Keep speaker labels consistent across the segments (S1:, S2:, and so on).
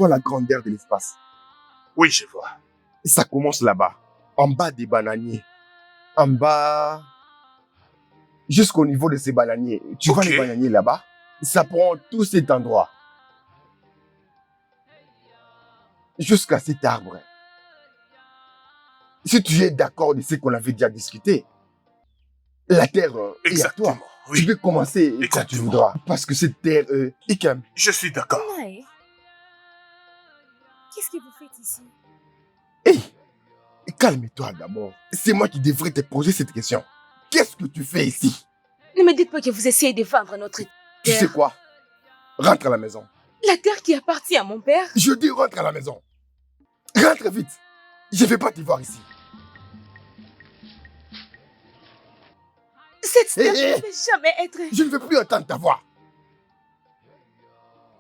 S1: vois la grandeur de l'espace.
S2: Oui, je vois.
S1: Ça commence là-bas, en bas des bananiers. En bas, jusqu'au niveau de ces bananiers. Tu vois les bananiers là-bas? Ça prend tout cet endroit. Jusqu'à cet arbre. Si tu es d'accord de ce qu'on avait déjà discuté, la terre est à toi. Oui. Tu peux commencer quand tu voudras. Parce que cette terre est calme.
S2: Je suis d'accord.
S3: Nae, qu'est-ce que vous faites ici?
S1: Hey, calme-toi d'abord. C'est moi qui devrais te poser cette question. Qu'est-ce que tu fais ici?
S3: Ne me dites pas que vous essayez de vendre notre terre.
S1: Tu sais quoi? Rentre à la maison.
S3: La terre qui appartient à mon père?
S1: Je dis rentre à la maison. Rentre vite. Je ne vais pas te voir ici.
S3: Cette terre ne peut jamais être...
S1: Je ne veux plus entendre ta voix.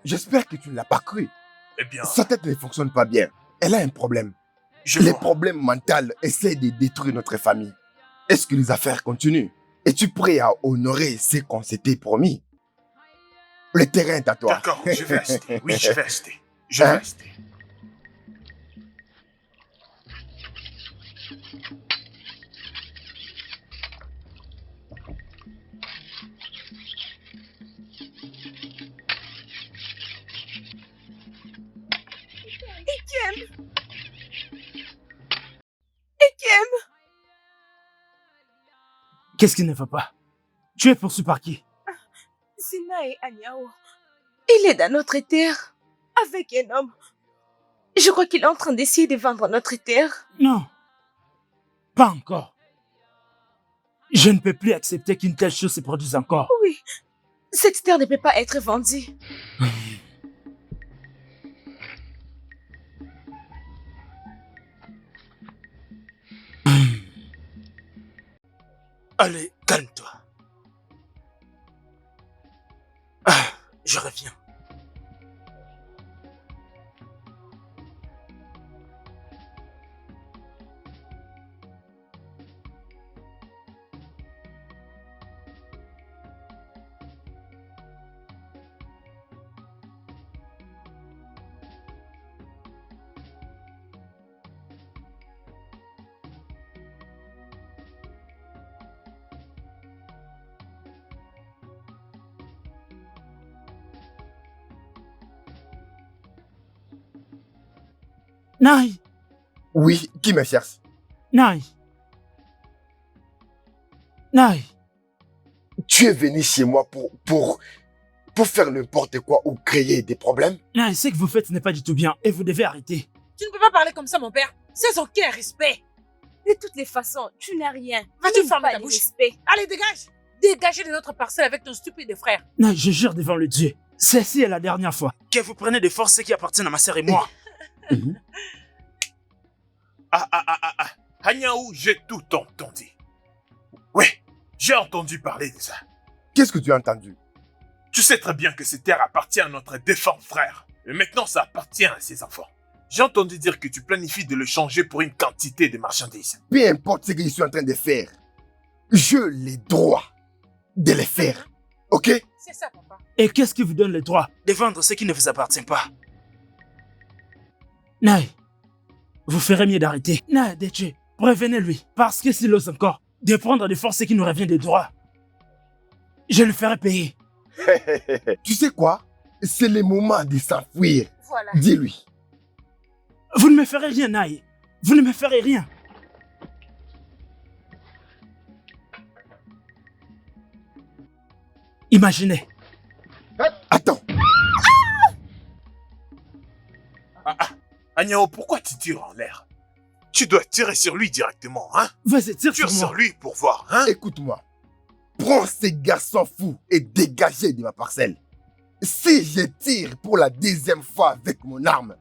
S1: J'espère que tu ne l'as pas cru.
S2: Eh bien...
S1: Sa tête ne fonctionne pas bien. Elle a un problème. Les problèmes mentaux essaient de détruire notre famille. Est-ce que les affaires continuent? Es-tu prêt à honorer ce qu'on s'était promis? Le terrain est à toi.
S2: D'accord, je vais rester. Oui, je vais rester. Je vais rester.
S3: Ekem!
S4: Qu'est-ce qui ne va pas? Tu es poursuivi par qui?
S3: C'est Nae Anyao. Il est dans notre terre, avec un homme. Je crois qu'il est en train d'essayer de vendre notre terre.
S4: Non, pas encore. Je ne peux plus accepter qu'une telle chose se produise encore.
S3: Oui, cette terre ne peut pas être vendue.
S4: Allez, calme-toi. Je reviens. Nae!
S1: Oui, qui me cherche?
S4: Nae! Nae!
S1: Tu es venu chez moi pour faire n'importe quoi ou créer des problèmes?
S4: Nae, ce que vous faites n'est pas du tout bien et vous devez arrêter.
S5: Tu ne peux pas parler comme ça, mon père. C'est son quel respect.
S3: De toutes les façons, tu n'as rien.
S5: Vas-tu fermer ta
S3: de
S5: bouche?
S3: respect.
S5: Allez, dégage! Dégagez de notre parcelle avec ton stupide frère.
S4: Nae, je jure devant le Dieu, celle-ci est la dernière fois que vous prenez de force ce qui appartient à ma sœur et moi.
S2: Anyao, j'ai tout entendu. Oui, j'ai entendu parler de ça.
S1: Qu'est-ce que tu as entendu?
S2: Tu sais très bien que cette terre appartient à notre défunt frère. Et maintenant, ça appartient à ses enfants. J'ai entendu dire que tu planifies de le changer pour une quantité de marchandises.
S1: Peu importe ce que je suis en train de faire, j'ai le droit de le faire. Ok?
S5: C'est ça, papa.
S4: Et qu'est-ce qui vous donne le droit de vendre ce qui ne vous appartient pas? Nae, vous ferez mieux d'arrêter. Nae, Deche, prévenez-lui. Parce que s'il ose encore de prendre de force ce qui nous revient de droit, je le ferai payer.
S1: Tu sais quoi? C'est le moment de s'enfuir.
S3: Voilà.
S1: Dis-lui.
S4: Vous ne me ferez rien, Nae. Vous ne me ferez rien. Imaginez.
S1: Attends.
S2: Anyao, pourquoi tu tires en l'air? Tu dois tirer sur lui directement, hein?
S4: Vas-y, tire
S2: Tire
S4: sur moi.
S2: sur lui pour voir, hein?
S1: Écoute-moi. Prends ces garçons fous et dégagez de ma parcelle. Si je tire pour la deuxième fois avec mon arme,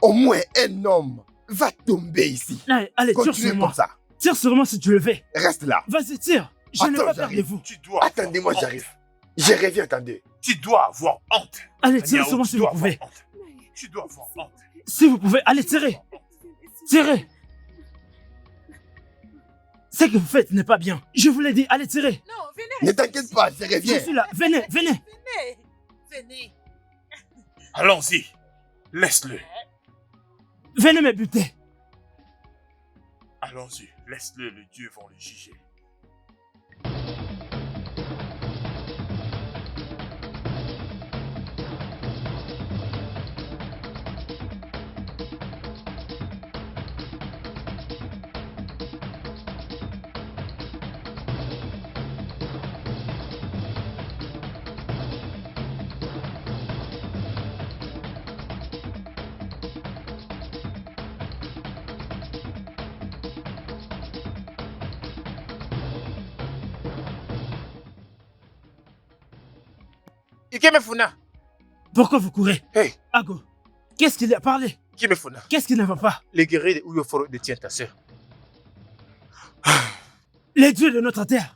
S1: au moins un homme va tomber ici.
S4: Allez, tire
S1: Continue
S4: sur moi.
S1: comme ça.
S4: Tire sur moi si tu le veux.
S1: Reste là.
S4: Vas-y, tire. Je n'ai
S1: Attends,
S4: pas peur de
S1: j'arrive.
S4: vous.
S2: Tu dois
S1: Attendez-moi,
S2: avoir
S1: j'arrive. Je reviens, attendez.
S2: Tu dois avoir honte.
S4: Allez, tire
S2: Anyao,
S4: sur moi
S2: tu
S4: si vous
S2: dois
S4: pouvez.
S2: avoir honte. Tu dois avoir honte.
S4: Si vous pouvez, allez, tirez. Tirez. Ce que vous faites n'est pas bien. Je vous l'ai dit, allez, tirez.
S5: Non, venez.
S1: Ne t'inquiète pas, je
S4: Je
S1: reviens.
S4: suis là. Venez, venez.
S5: Venez. Venez.
S2: Allons-y. Laisse-le.
S4: Venez me buter.
S2: Allons-y. Laisse-le, les dieux vont le juger.
S6: Ikemefuna.
S4: Pourquoi vous courez?
S6: Hey,
S4: Ago, qu'est-ce qu'il a parlé?
S6: Ikemefuna.
S4: Qu'est-ce qui ne va pas?
S6: Les guerriers de Uyoforo détiennent ta sœur.
S4: Les dieux de notre terre.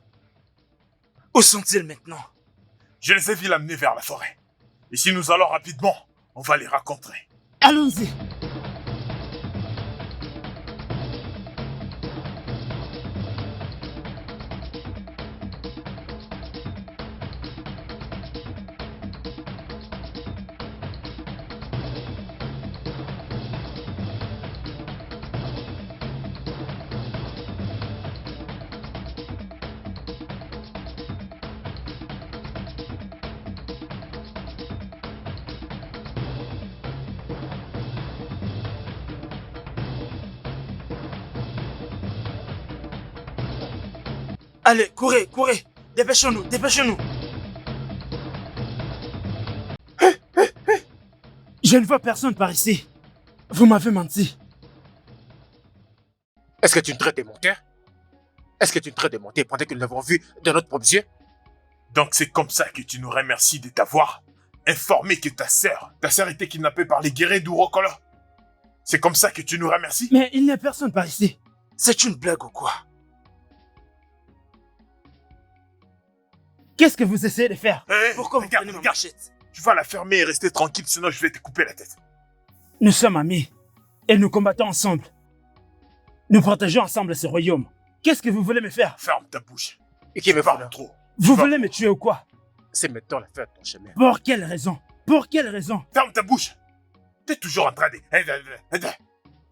S6: Où sont-ils maintenant?
S2: Je les ai vus l'amener vers la forêt. Et si nous allons rapidement, on va les rencontrer.
S4: Allons-y.
S6: Allez, courez, courez. Dépêchons-nous, dépêchons-nous.
S4: Je ne vois personne par ici. Vous m'avez menti.
S6: Est-ce que tu nous traites de menteur? Est-ce que tu nous traites de menteur pendant que nous l'avons vu de notre propre yeux?
S2: Donc c'est comme ça que tu nous remercies de t'avoir informé que ta sœur était kidnappée par les guerriers d'Urokolo. C'est comme ça que tu nous remercies?
S4: Mais il n'y a personne par ici.
S6: C'est une blague ou quoi?
S4: Qu'est-ce que vous essayez de faire?
S2: Hey,
S6: Pourquoi vous
S2: regarde,
S6: prenez ma
S2: regarde.
S6: machette?
S2: Tu vas la fermer et rester tranquille, sinon je vais te couper la tête.
S4: Nous sommes amis. Et nous combattons ensemble. Nous protégeons ensemble ce royaume. Qu'est-ce que vous voulez me faire?
S2: Ferme ta bouche.
S6: Ikemefuna.
S2: Parle trop.
S4: Vous
S2: vas-
S4: voulez me tuer ou quoi?
S6: C'est maintenant la fin de ton chemin.
S4: Pour quelle raison? Pour quelle raison?
S2: Ferme ta bouche. T'es toujours en train de...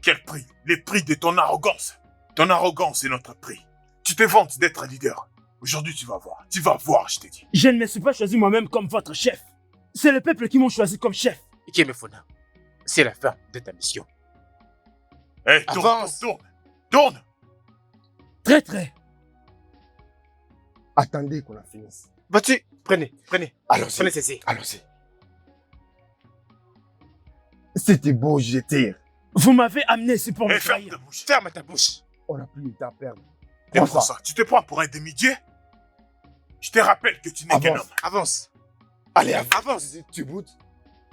S2: Quel prix? Les prix de ton arrogance. Ton arrogance est notre prix. Tu te vantes d'être leader. Aujourd'hui, tu vas voir. Tu vas voir, je t'ai dit.
S4: Je ne me suis pas choisi moi-même comme votre chef. C'est le peuple qui m'a choisi comme chef.
S6: Ikemefuna. C'est la fin de ta mission.
S2: Hé, tourne,
S6: Avance.
S2: tourne, tourne, tourne.
S4: Très.
S1: Attendez qu'on en finisse.
S6: Vas-y, prenez, prenez.
S1: Allons-y.
S6: Prenez ceci.
S1: Allons-y. C'était beau jeter.
S4: Vous m'avez amené ici pour me
S2: Hé, ferme
S4: trahir.
S2: ta bouche.
S6: Ferme ta bouche.
S1: On n'a plus de temps à perdre.
S2: Et
S1: Prends
S2: pour
S1: ça.
S2: ça, tu te prends pour un demi-dieu? Je te rappelle que tu n'es qu'un
S1: Avance.
S2: homme.
S6: Avance.
S1: Allez,
S6: Avance.
S1: Tu boutes.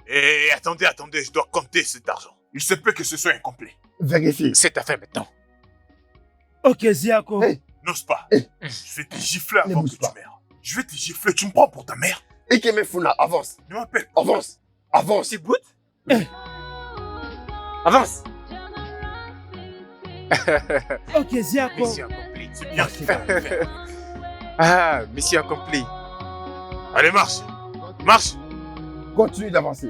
S2: Et attendez, je dois compter cet argent. Il se peut que ce soit incomplet.
S1: Vérifie.
S6: C'est ta fin maintenant.
S4: Ok, Ziako.
S1: Hey.
S2: N'ose pas.
S1: Hey.
S2: Je vais te gifler
S1: Ne
S2: avant
S1: bouge
S2: que
S1: pas.
S2: tu meurs. Je vais te gifler. Tu me prends pour ta mère?
S1: Ikemefuna, avance.
S2: Ne m'appelle pas.
S1: Avance. Avance.
S6: Tu boutes?
S4: Eh.
S6: Avance.
S4: Ok, Ziako.
S6: Mission accomplie.
S2: C'est bien.
S1: Merci.
S6: Ah, mission accomplie.
S2: Allez, marche. Marche.
S1: Continue d'avancer.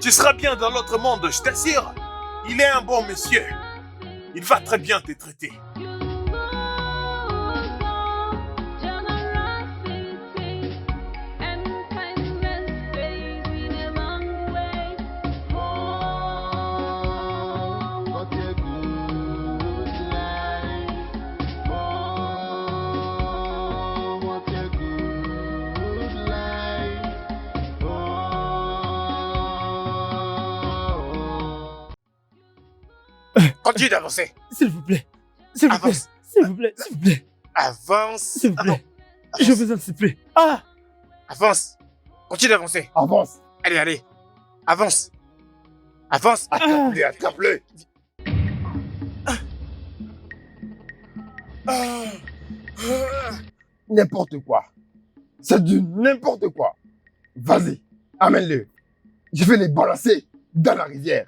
S2: Tu seras bien dans l'autre monde, je t'assure. Il est un bon monsieur. Il va très bien te traiter.
S6: Continue d'avancer.
S4: S'il vous plaît. S'il vous plaît.
S6: Avance.
S4: S'il vous plaît. S'il vous plaît.
S6: Avance.
S4: S'il vous
S6: Ah non.
S4: plaît. Je vous en supplie. Ah!
S6: Avance. Continue d'avancer.
S1: Avance.
S6: Allez, allez. Avance. Avance.
S1: Attrape-le, attrape-le. N'importe quoi. C'est du n'importe quoi. Vas-y, amène-le. Je vais les balancer dans la rivière.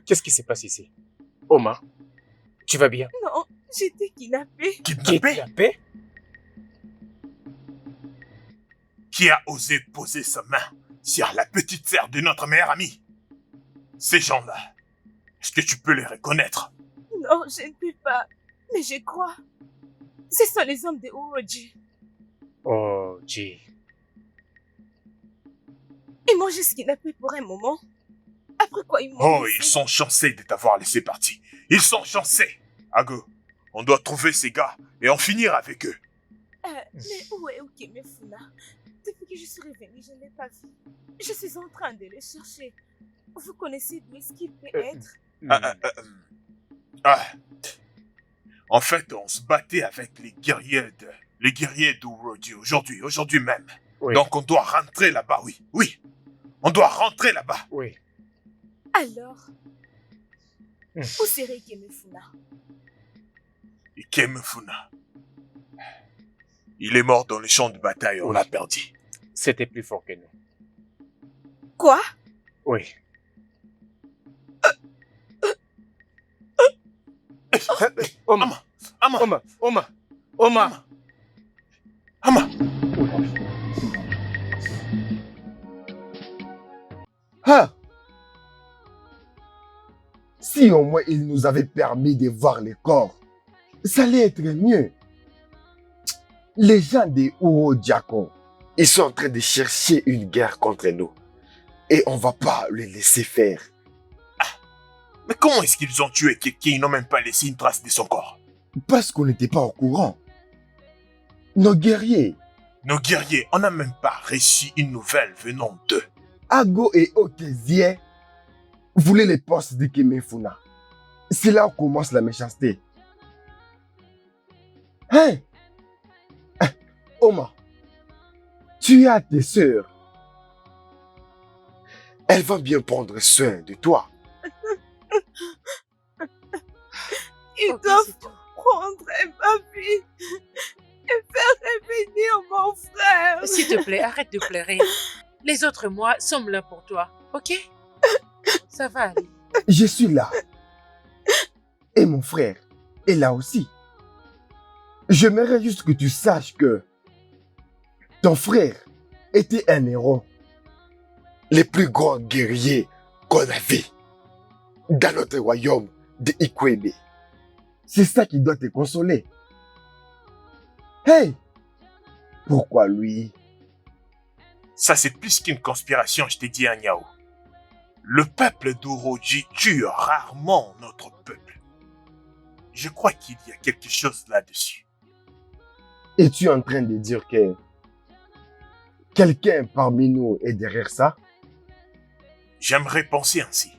S6: Qu'est-ce qui se passe ici? Oma, tu vas bien?
S3: Non, j'étais kidnappée.
S6: Kidnappé?
S2: Qui a osé poser sa main sur la petite sœur de notre meilleur ami? Ces gens-là, est-ce que tu peux les reconnaître?
S3: Non, je ne peux pas. Mais je crois. Ce sont les hommes de Uroji.
S6: Oh, G.
S3: Ils m'ont juste kidnappé pour un moment. Après quoi, ils m'ont
S2: Oh,
S3: laissé.
S2: ils sont chanceux de t'avoir laissé partir. Ils sont chanceux. Ago, on doit trouver ces gars et en finir avec eux.
S3: Mais où est Ukemefuna? Depuis que je suis revenue, je ne l'ai pas vu. Je suis en train de le chercher. Vous connaissez d'où est-ce qu'il peut être?
S2: En fait, on se battait avec les guerriers d'Uroji aujourd'hui même.
S6: Oui.
S2: Donc on doit rentrer là-bas, oui. On doit rentrer là-bas.
S6: Oui.
S3: Alors, où serait Ukemefuna?
S2: Ikemefuna. Il est mort dans les champs de bataille, on l'a perdu.
S6: C'était plus fort que nous.
S3: Quoi?
S6: Oui. Oma,
S2: Ama,
S6: Oma.
S2: Ama.
S1: Ah! Si au moins il nous avait permis de voir les corps, ça allait être mieux. Les gens des Urojiako, ils sont en train de chercher une guerre contre nous. Et on va pas les laisser faire.
S2: Mais comment est-ce qu'ils ont tué quelqu'un? Ils n'ont même pas laissé une trace de son corps.
S1: Parce qu'on n'était pas au courant. Nos guerriers,
S2: Nos guerriers, on n'a même pas reçu une nouvelle venant d'eux.
S1: Ago et Okezie, voulaient les postes de Kemefuna. C'est là où commence la méchanceté. Hein? Oma, tu as tes sœurs. Elles vont bien prendre soin de toi.
S3: Ils
S5: Ok,
S3: doivent
S5: c'est tout.
S3: prendre ma fille et faire revenir mon frère.
S5: S'il te plaît, arrête de pleurer. Les autres mois sommes là pour toi, ok? Ça va aller.
S1: Je suis là. Et mon frère est là aussi. J'aimerais juste que tu saches que ton frère était un héros. Les plus grands guerriers qu'on avait dans notre royaume de Ikwebe. C'est ça qui doit te consoler. Hey! Pourquoi lui?
S2: Ça, c'est plus qu'une conspiration, je t'ai dit, Agnao. Le peuple d'Uroji tue rarement notre peuple. Je crois qu'il y a quelque chose là-dessus.
S1: Es-tu en train de dire que quelqu'un parmi nous est derrière ça?
S2: J'aimerais penser ainsi.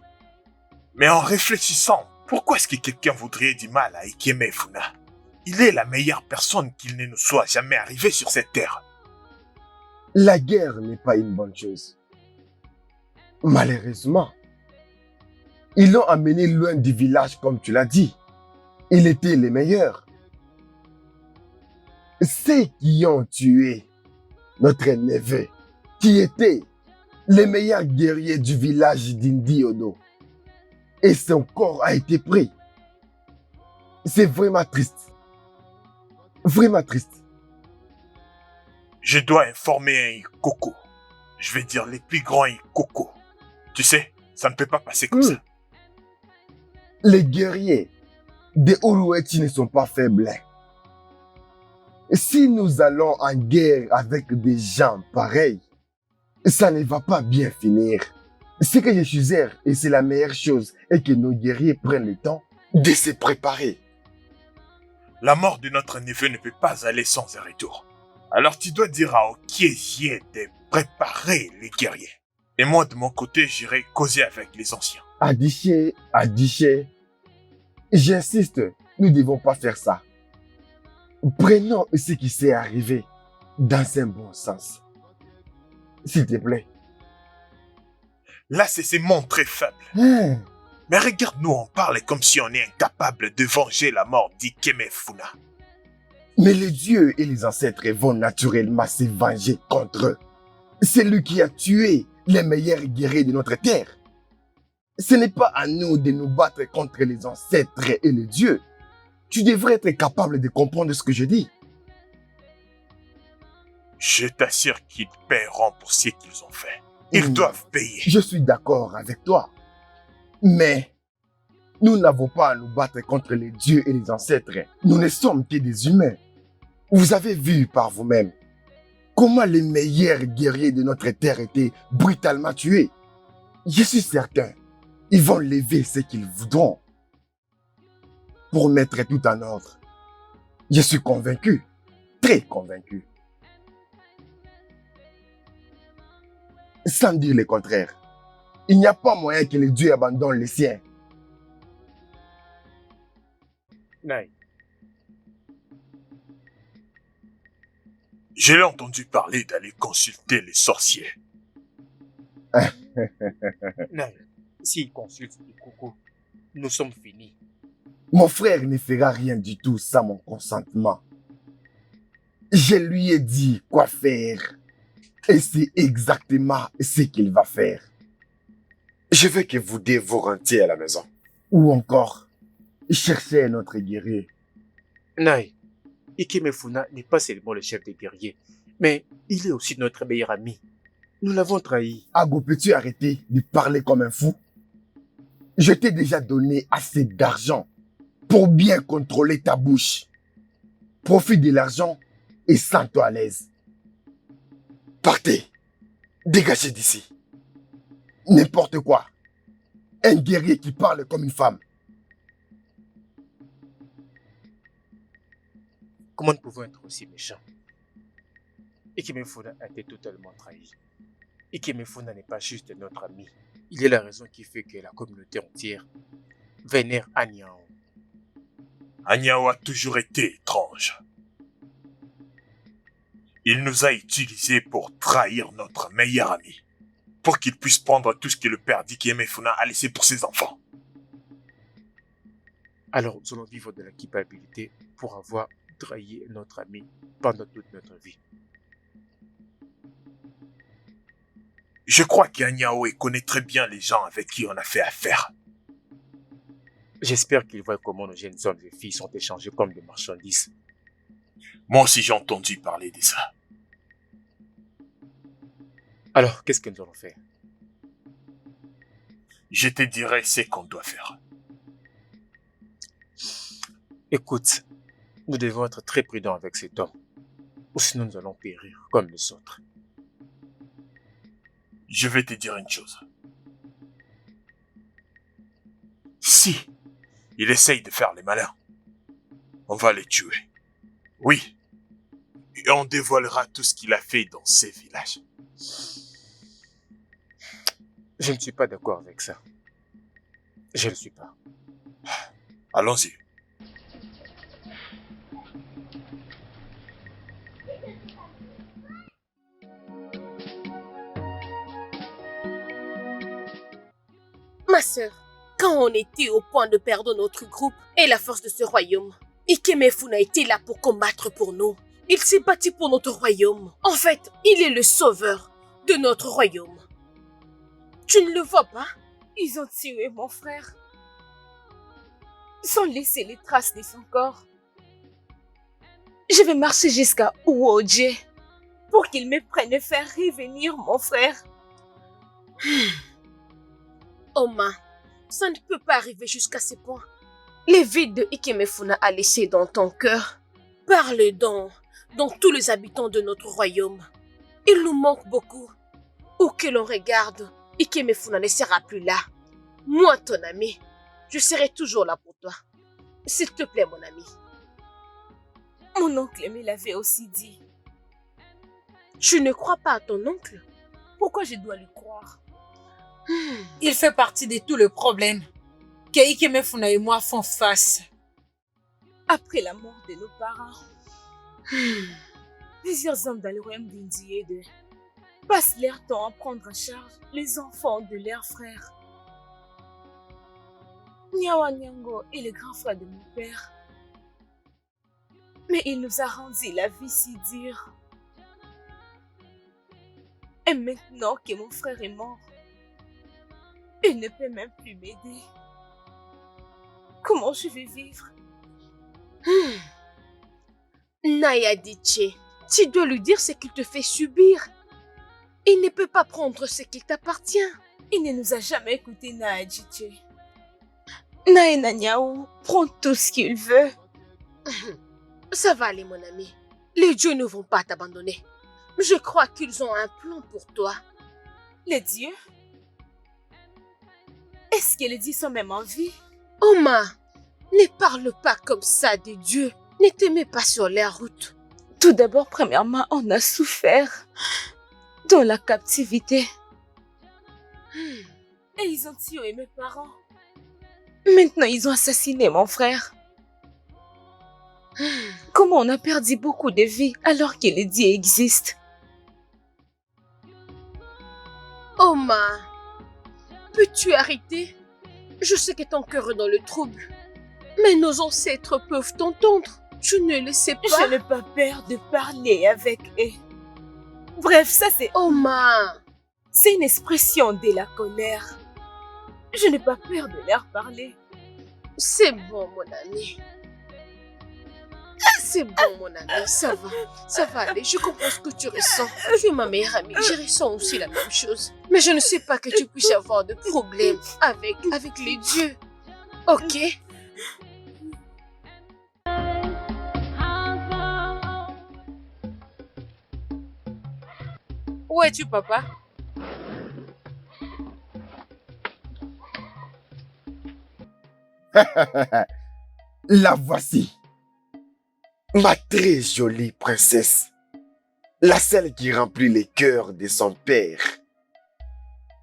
S2: Mais en réfléchissant, pourquoi est-ce que quelqu'un voudrait du mal à Ikemefuna? Il est la meilleure personne qu'il ne nous soit jamais arrivé sur cette terre.
S1: La guerre n'est pas une bonne chose. Malheureusement, ils l'ont amené loin du village comme tu l'as dit. Il était les meilleurs. Ceux qui ont tué notre neveu, qui était le meilleur guerrier du village d'Indiono, et son corps a été pris. C'est vraiment triste. Vraiment triste.
S2: Je dois informer un Ikoko. Je vais dire les plus grands Ikoko. Tu sais, ça ne peut pas passer comme ça.
S1: Les guerriers des Urueti ne sont pas faibles. Si nous allons en guerre avec des gens pareils, ça ne va pas bien finir. Ce que je suggère, et c'est la meilleure chose, est que nos guerriers prennent le temps de se préparer.
S2: La mort de notre neveu ne peut pas aller sans un retour. Alors tu dois dire à Okiezie de préparer les guerriers. Et moi, de mon côté, j'irai causer avec les anciens.
S1: Adiché, j'insiste, nous ne devons pas faire ça. Prenons ce qui s'est arrivé dans un bon sens. S'il te plaît.
S2: Là, c'est se montrer faible.
S1: Hein?
S2: Mais regarde-nous, on parle comme si on est incapable de venger la mort d'Ikemefuna.
S1: Mais les dieux et les ancêtres vont naturellement se venger contre eux. C'est lui qui a tué les meilleurs guerriers de notre terre. Ce n'est pas à nous de nous battre contre les ancêtres et les dieux. Tu devrais être capable de comprendre ce que je dis.
S2: Je t'assure qu'ils paieront pour ce qu'ils ont fait. Ils doivent payer.
S1: Je suis d'accord avec toi. Mais nous n'avons pas à nous battre contre les dieux et les ancêtres. Nous ne sommes que des humains. Vous avez vu par vous-même comment les meilleurs guerriers de notre terre étaient brutalement tués. Je suis certain, ils vont lever ce qu'ils voudront pour mettre tout en ordre. Je suis convaincu, très convaincu. Sans dire le contraire, il n'y a pas moyen que les dieux abandonnent les siens.
S6: Naï,
S2: Je l'ai entendu parler d'aller consulter les sorciers.
S6: Naï, s'il consulte du coucou, nous sommes finis.
S1: Mon frère ne fera rien du tout sans mon consentement. Je lui ai dit quoi faire. Et c'est exactement ce qu'il va faire. Je veux que vous deux vous rentiez à la maison. Ou encore, cherchez notre guerrier.
S6: Naï, Ikemefuna n'est pas seulement le chef des guerriers, mais il est aussi notre meilleur ami. Nous l'avons trahi.
S1: Ago, peux-tu arrêter de parler comme un fou? Je t'ai déjà donné assez d'argent pour bien contrôler ta bouche. Profite de l'argent et sens-toi à l'aise. Partez. Dégagez d'ici. N'importe quoi. Un guerrier qui parle comme une femme.
S6: Comment nous pouvons être aussi méchants? Ikemefuna a été totalement trahi. Ikemefuna n'est pas juste notre ami. Il est la raison qui fait que la communauté entière vénère Anyao.
S2: Anyao a toujours été étrange. Il nous a utilisés pour trahir notre meilleur ami, pour qu'il puisse prendre tout ce que le père d'Ikemefuna a laissé pour ses enfants.
S6: Alors nous allons vivre de la culpabilité pour avoir trahi notre ami pendant toute notre vie.
S2: Je crois qu'Anyao connaît très bien les gens avec qui on a fait affaire.
S6: J'espère qu'il voit comment nos jeunes hommes et filles sont échangés comme des marchandises.
S2: Moi aussi j'ai entendu parler de ça.
S6: Alors, qu'est-ce que nous allons faire?
S2: Je te dirai ce qu'on doit faire.
S6: Écoute, nous devons être très prudents avec cet homme, ou sinon nous allons périr comme les autres.
S2: Je vais te dire une chose. Si il essaye de faire les malins, on va les tuer. Oui. Et on dévoilera tout ce qu'il a fait dans ces villages.
S6: Je ne suis pas d'accord avec ça. Je ne le suis pas.
S2: Allons-y.
S3: Ma sœur, quand on était au point de perdre notre groupe et la force de ce royaume, Ikemefuna était là pour combattre pour nous. Il s'est battu pour notre royaume. En fait, il est le sauveur de notre royaume. Tu ne le vois pas? Ils ont tué mon frère sans laisser les traces de son corps. Je vais marcher jusqu'à Uoje pour qu'il me prenne et faire revenir mon frère. Oma, ça ne peut pas arriver jusqu'à ce point. Les vides de Ikemefuna a laissé dans ton cœur. Parle donc tous les habitants de notre royaume. Il nous manque beaucoup. Où que l'on regarde, Ikemefuna ne sera plus là. Moi, ton ami, je serai toujours là pour toi. S'il te plaît, mon ami. Mon oncle me l'avait aussi dit. Tu ne crois pas à ton oncle? Pourquoi je dois lui croire?
S5: Il fait partie de tout le problème que Ikemefuna et moi font face.
S3: Après la mort de nos parents, plusieurs hommes dans le royaume d'Indiede passent leur temps à prendre en charge les enfants de leurs frères. Nyawa Nyango est le grand frère de mon père. Mais il nous a rendu la vie si dure. Et maintenant que mon frère est mort,
S7: Il ne peut même plus m'aider. Comment je vais vivre?
S3: Naya Diche, tu dois lui dire ce qu'il te fait subir. Il ne peut pas prendre ce qui t'appartient.
S7: Il ne nous a jamais écouté, Naadjiche. Naina Niaou prend tout ce qu'il veut.
S3: Ça va aller, mon ami. Les dieux ne vont pas t'abandonner. Je crois qu'ils ont un plan pour toi.
S7: Les dieux? Est-ce que les dieux sont même en vie?
S3: Oma, ne parle pas comme ça des dieux. Ne te mets pas sur la route.
S7: Tout d'abord, premièrement, on a souffert dans la captivité. Et ils ont tué mes parents. Maintenant, ils ont assassiné mon frère. Comment on a perdu beaucoup de vies alors que les dieux existent?
S3: Oma, peux-tu arrêter? Je sais que ton cœur est dans le trouble. Mais nos ancêtres peuvent t'entendre. Tu ne le sais pas.
S7: Je n'ai pas peur de parler avec eux. Bref, ça c'est...
S3: Oma,
S7: c'est une expression de la colère. Je n'ai pas peur de leur parler.
S3: c'est bon, mon ami. C'est bon, mon ami, ça va aller. Je comprends ce que tu ressens. Tu es ma meilleure amie, je ressens aussi la même chose. Mais je ne sais pas que tu puisses avoir de problèmes avec les dieux. Ok?
S5: Où es-tu, papa?
S1: La voici. Ma très jolie princesse. La seule qui remplit les cœurs de son père.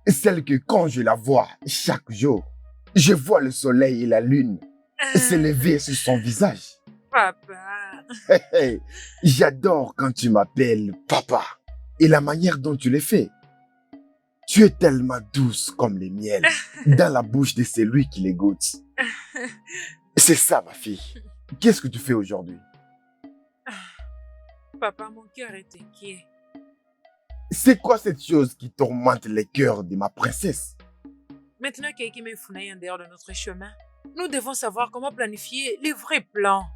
S1: Celle que quand je la vois chaque jour, je vois le soleil et la lune s'élever sur son visage.
S5: Papa.
S1: Hey, j'adore quand tu m'appelles papa et la manière dont tu le fais. Tu es tellement douce comme le miel dans la bouche de celui qui les goûte. C'est ça, ma fille. Qu'est-ce que tu fais aujourd'hui?
S5: Papa, mon cœur est inquiet.
S1: C'est quoi cette chose qui tourmente les cœurs de ma princesse?
S5: Maintenant qu'Ekime Funa est en dehors de notre chemin, nous devons savoir comment planifier les vrais plans.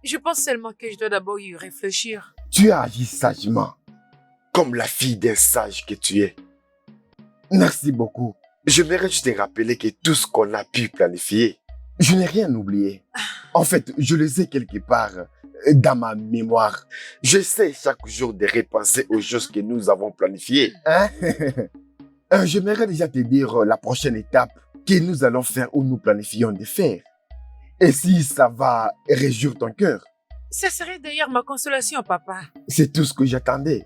S5: Je pense seulement que je dois d'abord y réfléchir.
S1: Tu as agi sagement, comme la fille d'un sage que tu es. Merci beaucoup. J'aimerais juste te rappeler que tout ce qu'on a pu planifier, je n'ai rien oublié. En fait, je le sais quelque part dans ma mémoire. J'essaie chaque jour de repenser aux choses que nous avons planifiées. Hein? J'aimerais déjà te dire la prochaine étape que nous allons faire ou nous planifions de faire. Et si ça va réjouir ton cœur?
S5: Ça serait d'ailleurs ma consolation, papa.
S1: C'est tout ce que j'attendais.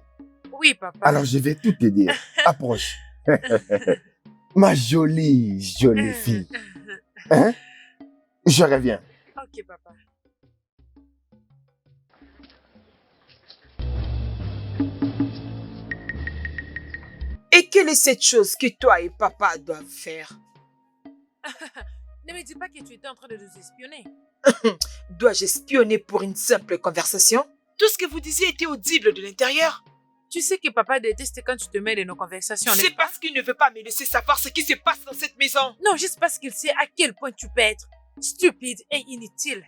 S5: Oui, papa.
S1: Alors je vais tout te dire. Approche. Ma jolie fille. Hein? Je reviens.
S5: Ok, papa.
S7: Et quelle est cette chose que toi et papa doivent faire?
S5: Ne me dis pas que tu étais en train de nous espionner.
S7: Dois-je espionner pour une simple conversation? Tout ce que vous disiez était audible de l'intérieur.
S5: Tu sais que papa déteste quand tu te mêles de nos conversations.
S7: C'est parce qu'il ne veut pas me laisser savoir ce qui se passe dans cette maison.
S5: Non, juste parce qu'il sait à quel point tu peux être stupide et inutile.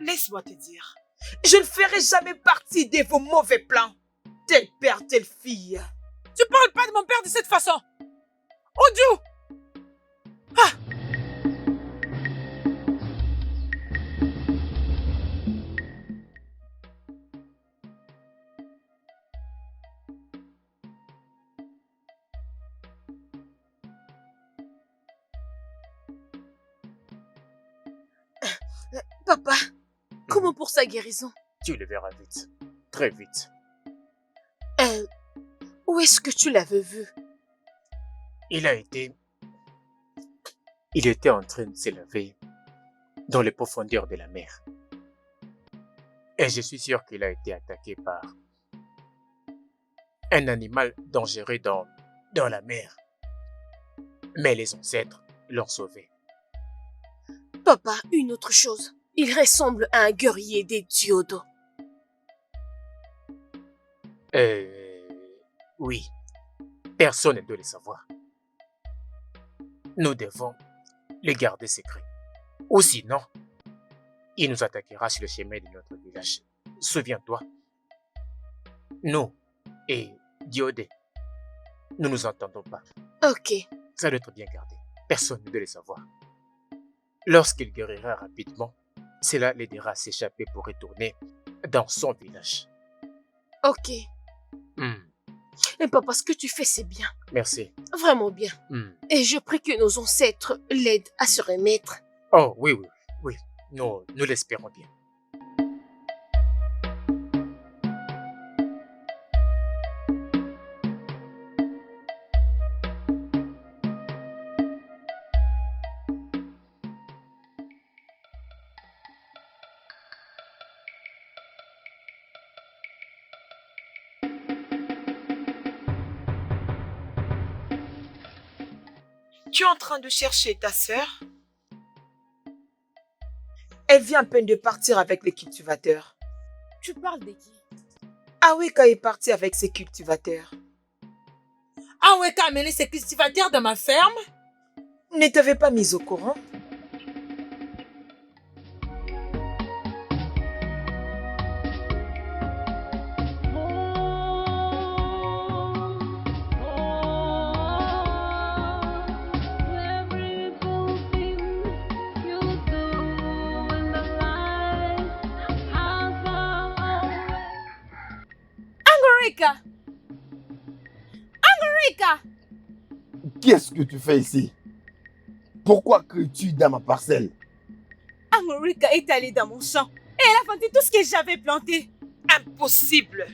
S7: Laisse-moi te dire, je ne ferai jamais partie de vos mauvais plans. Tel père, telle fille.
S5: Tu parles pas de mon père de cette façon. Oh Dieu! Ah!
S3: Papa, comment pour sa guérison?
S6: Tu le verras vite. Très vite.
S3: Où est-ce que tu l'avais vu?
S6: Il était en train de s'élever dans les profondeurs de la mer. Et je suis sûr qu'il a été attaqué par un animal dangereux dans la mer. Mais les ancêtres l'ont sauvé.
S3: Papa, une autre chose. Il ressemble à un guerrier des Diodo.
S6: Oui. Personne ne doit le savoir. Nous devons le garder secret. Ou sinon, il nous attaquera sur le chemin de notre village. Souviens-toi, nous et Diodé, nous nous entendons pas.
S3: Ok.
S6: Ça doit être bien gardé. Personne ne doit le savoir. Lorsqu'il guérira rapidement, cela l'aidera à s'échapper pour retourner dans son village.
S3: Ok.
S6: Hmm,
S3: Et papa, ce que tu fais, c'est bien.
S6: Merci.
S3: Vraiment bien.
S6: Hmm.
S3: Et je prie que nos ancêtres l'aident à se remettre.
S6: Oh oui, oui, oui. Nous l'espérons bien.
S7: Tu es en train de chercher ta sœur? Elle vient à peine de partir avec les cultivateurs.
S5: Tu parles de qui?
S7: Aweka est partie avec ses cultivateurs.
S5: Aweka a amené ses cultivateurs dans ma ferme?
S7: Ne t'avais pas mise au courant?
S3: Angorika! Angorika!
S1: Qu'est-ce que tu fais ici? Pourquoi cries-tu dans ma parcelle?
S3: Angorika est allée dans mon champ et elle a vendu tout ce que j'avais planté.
S7: Impossible!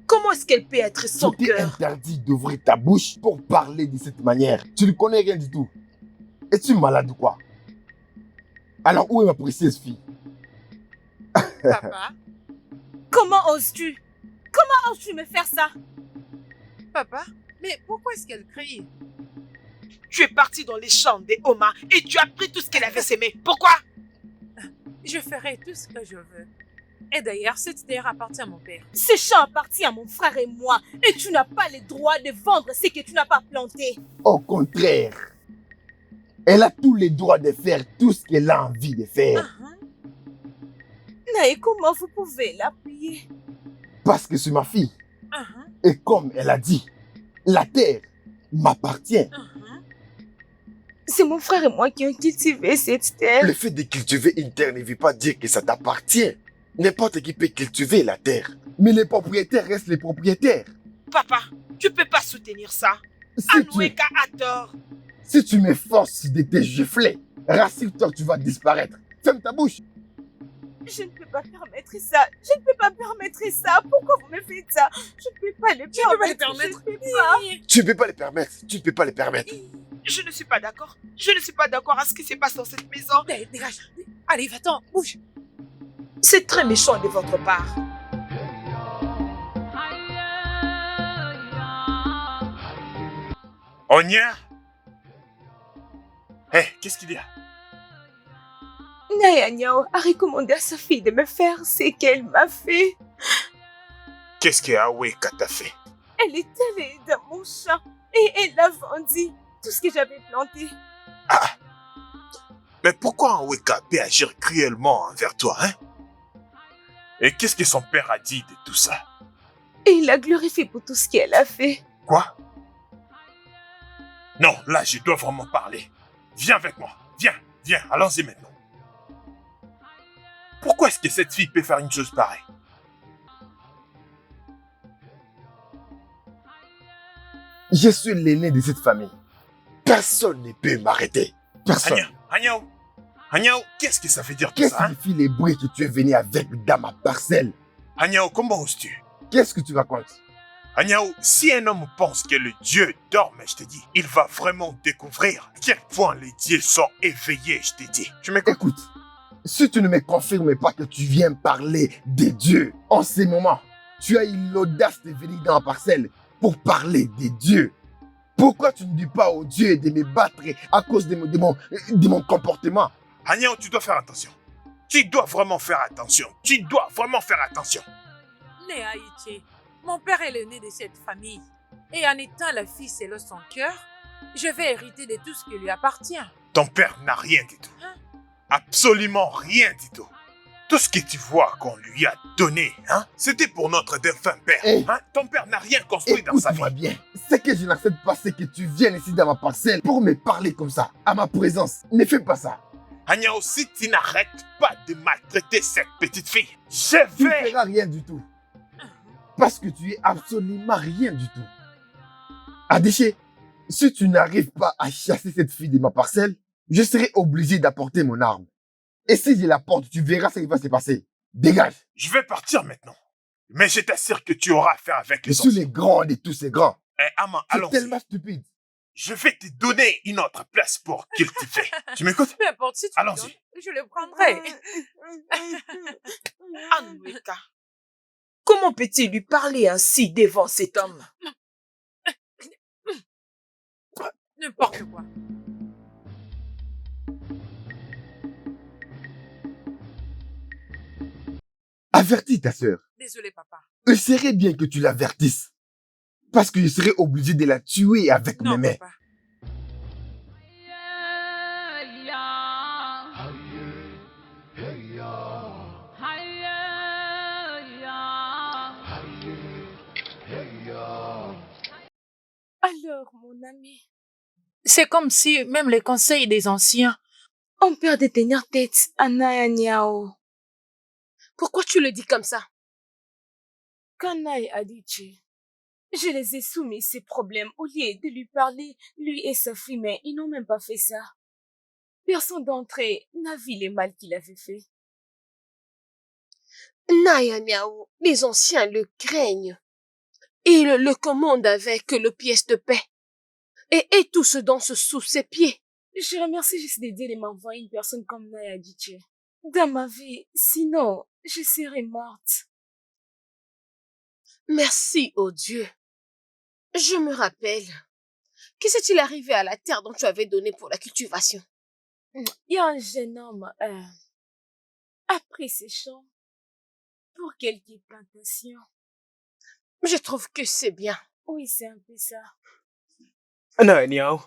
S7: Comment est-ce qu'elle peut être sans
S1: Je t'ai
S7: cœur?
S1: interdit d'ouvrir ta bouche pour parler de cette manière. Tu ne connais rien du tout. Es-tu malade ou quoi? Alors où est ma précieuse fille?
S5: Papa?
S3: Comment oses-tu? Comment oses-tu me faire ça?
S5: Papa? Mais pourquoi est-ce qu'elle crie?
S7: Tu es parti dans les champs des Oma et tu as pris tout ce qu'elle avait semé. Pourquoi?
S5: Je ferai tout ce que je veux. Et d'ailleurs, cette terre appartient à mon père.
S3: Ce champ appartient à mon frère et moi et tu n'as pas le droit de vendre ce que tu n'as pas planté.
S1: Au contraire, elle a tous les droits de faire tout ce qu'elle a envie de faire.
S3: Mais comment vous pouvez l'appuyer?
S1: Parce que c'est ma fille. Et comme elle a dit, la terre m'appartient.
S3: C'est mon frère et moi qui ont cultivé cette terre.
S1: Le fait de cultiver une terre ne veut pas dire que ça t'appartient. N'importe qui peut cultiver la terre. Mais les propriétaires restent les propriétaires.
S7: Papa, tu peux pas soutenir ça. Aweka a tort.
S1: Si tu me forces de te gifler, rassure-toi que tu vas disparaître. Ferme ta bouche.
S3: Je ne peux pas permettre ça. Je ne peux pas permettre ça. Pourquoi vous me faites ça? Je ne peux pas le permettre.
S5: Tu peux pas le permettre.
S3: Je ne peux pas.
S1: Tu ne peux pas le permettre. Tu ne peux pas le permettre.
S7: Je ne suis pas d'accord. Je ne suis pas d'accord à ce qui se passe dans cette maison.
S5: Dégage. Allez, va-t'en, bouge.
S7: C'est très méchant de votre part.
S2: Onya? Hé, qu'est-ce qu'il y a?
S3: Naya Nyao a recommandé à sa fille de me faire ce qu'elle m'a fait.
S2: Qu'est-ce que Aweka t'a fait?
S3: Elle est allée dans mon champ et elle a vendu tout ce que j'avais planté.
S2: Ah! Mais pourquoi Aweka peut agir cruellement envers toi, hein? Et qu'est-ce que son père a dit de tout ça?
S3: Et il l'a glorifié pour tout ce qu'elle a fait.
S2: Quoi? Non, là, je dois vraiment parler. Viens avec moi. Viens, allons-y maintenant. Pourquoi est-ce que cette fille peut faire une chose pareille?
S1: Je suis l'aîné de cette famille. Personne ne peut m'arrêter. Personne.
S2: Agnao, qu'est-ce que ça veut dire tout
S1: Qu'est-ce
S2: ça,
S1: qui signifie les bruits que tu es venu avec dans ma parcelle?
S2: Agnao, comment oses-tu?
S1: Qu'est-ce que tu racontes?
S2: Agnao, si un homme pense que le Dieu dorme, je te dis, il va vraiment découvrir à quel point les dieux sont éveillés, je te dis. Tu m'écoutes?
S1: Écoute, si tu ne me confirmes pas que tu viens parler des dieux, en ces moments, tu as eu l'audace de venir dans ma parcelle pour parler des dieux. Pourquoi tu ne dis pas aux dieux de me battre à cause de mon comportement?
S2: Agnao, tu dois faire attention. Tu dois vraiment faire attention.
S5: Néa Iti, mon père est l'aîné de cette famille. Et en étant la fille seule de son cœur, je vais hériter de tout ce qui lui appartient.
S2: Ton père n'a rien du tout.
S5: Hein?
S2: Absolument rien du tout. Tout ce que tu vois qu'on lui a donné, hein, c'était pour notre défunt père.
S1: Eh.
S2: Hein? Ton père n'a rien construit dans sa vie.
S1: Écoute-moi bien. Ce que je n'accepte pas, c'est que tu viennes ici dans ma parcelle pour me parler comme ça, à ma présence. Ne fais pas ça.
S2: Agnao, si tu n'arrêtes pas de maltraiter cette petite fille, je
S1: Tu ne
S2: vais...
S1: feras rien du tout. Parce que tu es absolument rien du tout. Adéché, si tu n'arrives pas à chasser cette fille de ma parcelle, je serai obligé d'apporter mon arme. Et si je la porte, tu verras ce qui va se passer. Dégage.
S2: Je vais partir maintenant. Mais je t'assure que tu auras affaire avec
S1: Je
S2: les
S1: suis
S2: anciens.
S1: le grand de tous ces grands.
S2: Eh, Ama,
S1: C'est
S2: allons-y.
S1: tellement stupide.
S2: Je vais te donner une autre place pour cultiver. Tu m'écoutes?
S5: Peu importe si tu me
S2: Allons-y.
S5: donnes, je le prendrai.
S7: Anoueka, comment peut-il lui parler ainsi devant cet homme?
S5: N'importe quoi.
S1: Avertis ta sœur.
S5: Désolé, papa.
S1: Il serait bien que tu l'avertisses. Parce que je serai obligé de la tuer avec
S5: Non,
S1: mes mains.
S5: papa.
S3: Alors, mon ami,
S5: C'est comme si même les conseils des anciens...
S3: on perd de tenir tête à Naya Niao. Pourquoi tu le dis comme ça? Quand Naya a dit je les ai soumis ces problèmes au lieu de lui parler, lui et sa fille, mais ils n'ont même pas fait ça. Personne d'entre eux n'a vu les mal qu'il avait fait. Naya Niao, les anciens le craignent. Ils le commandent avec le pièce de paix. Et tout se danse sous ses pieds. Je remercie juste de Dieu de m'envoyer une personne comme Naya Diche dans ma vie, sinon je serais morte. Merci, oh Dieu. Je me rappelle. Qu'est-ce qui est arrivé à la terre dont tu avais donné pour la cultivation? Il y a un jeune homme a pris ses champs pour quelques plantations. Je trouve que c'est bien. Oui, c'est un peu ça.
S6: Ananiao,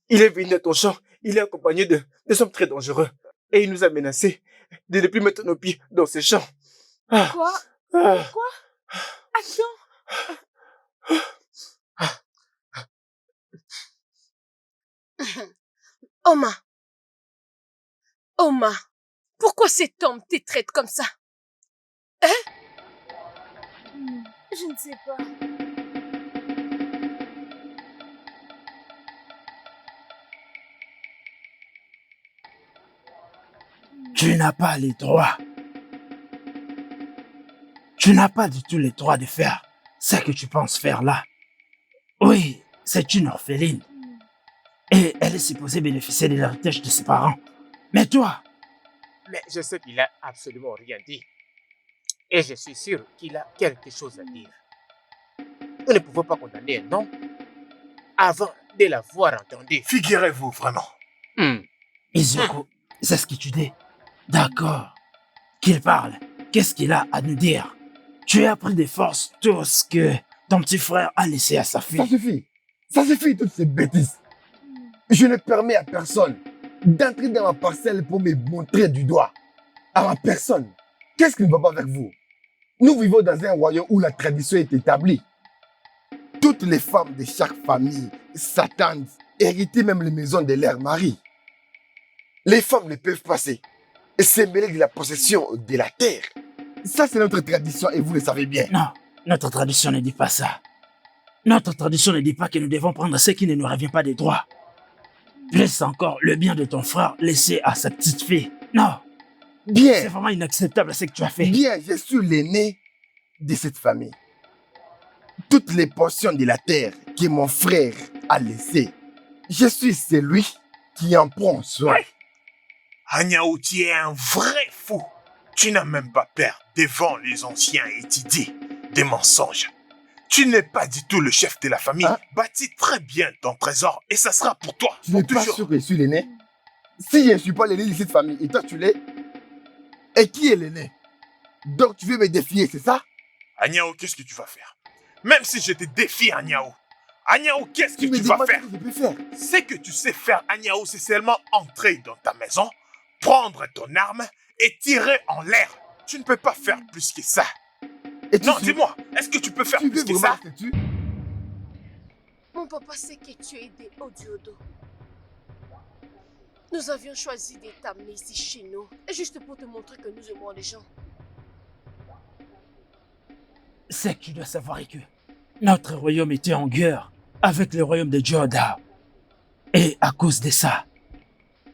S6: il est venu à ton champ, il est accompagné de hommes très dangereux. Et il nous a menacés de ne plus mettre nos pieds dans ces champs. Ah,
S3: Quoi?
S6: ah,
S3: Quoi? Attends. Oma, pourquoi cet homme te traite comme ça? Hein? Je ne sais pas.
S4: Tu n'as pas les droits. Tu n'as pas du tout les droits de faire ce que tu penses faire là. Oui, c'est une orpheline. Et elle est supposée bénéficier de l'héritage de ses parents. Mais toi,
S6: mais je sais qu'il a absolument rien dit. Et je suis sûr qu'il a quelque chose à dire. Nous ne pouvons pas condamner un homme avant de l'avoir entendu.
S2: Figurez-vous vraiment.
S4: Izoko, c'est ce que tu dis. D'accord. Qu'il parle. Qu'est-ce qu'il a à nous dire? Tu as pris de force tout ce que ton petit frère a laissé à sa
S1: Ça
S4: fille.
S1: suffit. Ça suffit, toutes ces bêtises. Je ne permets à personne d'entrer dans ma parcelle pour me montrer du doigt. À ma personne. Qu'est-ce qui ne va pas avec vous? Nous vivons dans un royaume où la tradition est établie. Toutes les femmes de chaque famille s'attendent, hériter même les maisons de leur mari. Les femmes ne peuvent passer et se mêler de la possession de la terre. Ça, c'est notre tradition et vous le savez bien.
S4: Non, notre tradition ne dit pas ça. Notre tradition ne dit pas que nous devons prendre ce qui ne nous revient pas des droits. Plus encore, le bien de ton frère laissé à sa petite fille. Non, c'est
S1: Bien,
S4: vraiment inacceptable ce que tu as fait.
S1: bien, je suis l'aîné de cette famille. Toutes les portions de la terre que mon frère a laissées, je suis celui qui en prend soin.
S2: Agnao, tu es un vrai fou. Tu n'as même pas peur devant les anciens et tu dis des mensonges. Tu n'es pas du tout le chef de la famille.
S1: Hein?
S2: Bâtis très bien ton trésor et ça sera pour toi.
S1: Tu n'es
S2: Pour
S1: pas
S2: toujours.
S1: sûr que je suis l'aîné? Si je ne suis pas l'aîné de cette famille et toi tu l'es, et qui est l'aîné? Donc tu veux me défier, c'est ça?
S2: Agnao, qu'est-ce que tu vas faire? Même si je te défie, Agnao, Agnaou, qu'est-ce que
S1: Tu me
S2: tu vas
S1: demandes
S2: faire?
S1: ce que je peux faire.
S2: Ce que tu sais faire, Agnaou, c'est seulement entrer dans ta maison, prendre ton arme et tirer en l'air. Tu ne peux pas faire plus que ça.
S1: Et tu
S2: Non,
S1: sais-
S2: dis-moi, est-ce que tu peux faire
S1: Tu
S2: plus
S1: veux
S2: que
S1: vraiment
S2: ça?
S1: que tu...
S3: Mon papa sait que tu es aidé au Diodo. Nous avions choisi de t'amener ici chez nous, juste pour te montrer que nous aimons les gens.
S4: C'est que tu dois savoir que notre royaume était en guerre avec le royaume de Joda. Et à cause de ça,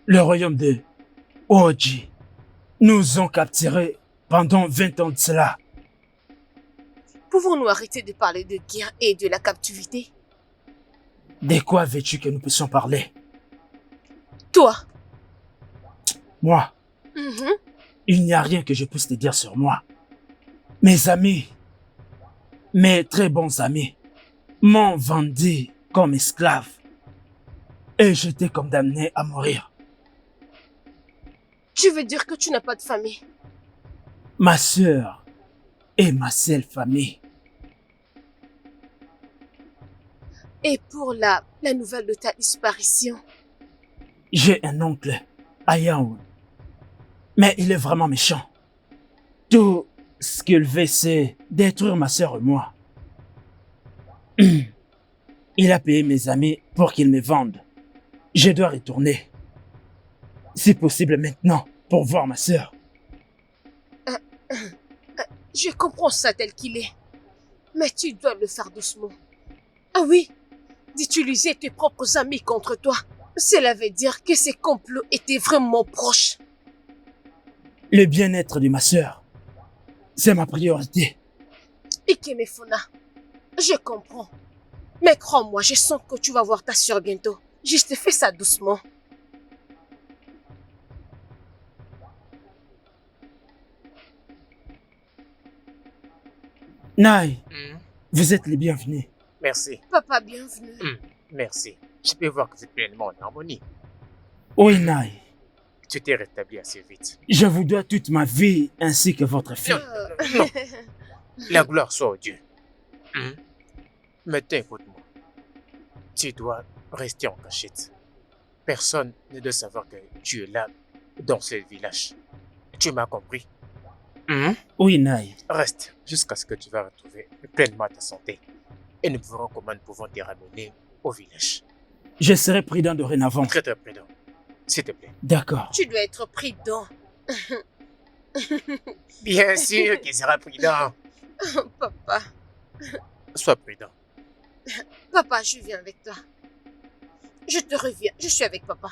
S4: le royaume de Oji nous ont capturés pendant 20 ans de cela.
S3: Pouvons-nous arrêter de parler de guerre et de la captivité?
S4: De quoi veux-tu que nous puissions parler?
S3: Toi,
S4: Moi,
S3: mhm,
S4: il n'y a rien que je puisse te dire sur moi. Mes amis, mes très bons amis, m'ont vendu comme esclave. Et j'étais condamné à mourir.
S3: tu veux dire que tu n'as pas de famille?
S4: Ma sœur est ma seule famille.
S3: Et pour la nouvelle de ta disparition?
S4: J'ai un oncle, Ayaoun. Mais il est vraiment méchant. Tout ce qu'il veut, c'est détruire ma sœur et moi. Il a payé mes amis pour qu'ils me vendent. Je dois retourner. Si possible maintenant, pour voir ma sœur.
S3: Je comprends ça tel qu'il est. Mais tu dois le faire doucement. Ah oui, d'utiliser tes propres amis contre toi. Cela veut dire que ces complots étaient vraiment proches.
S4: Le bien-être de ma sœur, c'est ma priorité.
S3: Ikemefuna, je comprends. Mais crois-moi, je sens que tu vas voir ta sœur bientôt. Juste fais ça doucement.
S4: Nai,
S6: Hmm,
S4: vous êtes les bienvenus.
S6: Merci.
S3: Papa, bienvenue.
S6: Merci. Je peux voir que vous êtes pleinement en harmonie.
S4: Oui, Nai,
S6: Tu t'es rétabli assez vite.
S4: je vous dois toute ma vie ainsi que votre fille.
S6: Non. La gloire soit au Dieu. Maintenant, écoute-moi. Tu dois rester en cachette. Personne ne doit savoir que tu es là, dans ce village. Tu m'as compris?
S4: Oui, Nai.
S6: Reste jusqu'à ce que tu vas retrouver pleinement ta santé. Et nous verrons comment nous pouvons te ramener au village.
S4: Je serai prudent dorénavant.
S6: Très très prudent. S'il te plaît.
S4: D'accord.
S3: Tu dois être prudent.
S6: Bien sûr qu'il sera prudent.
S3: Papa,
S6: Sois prudent.
S3: papa, je viens avec toi. Je te reviens, je suis avec papa.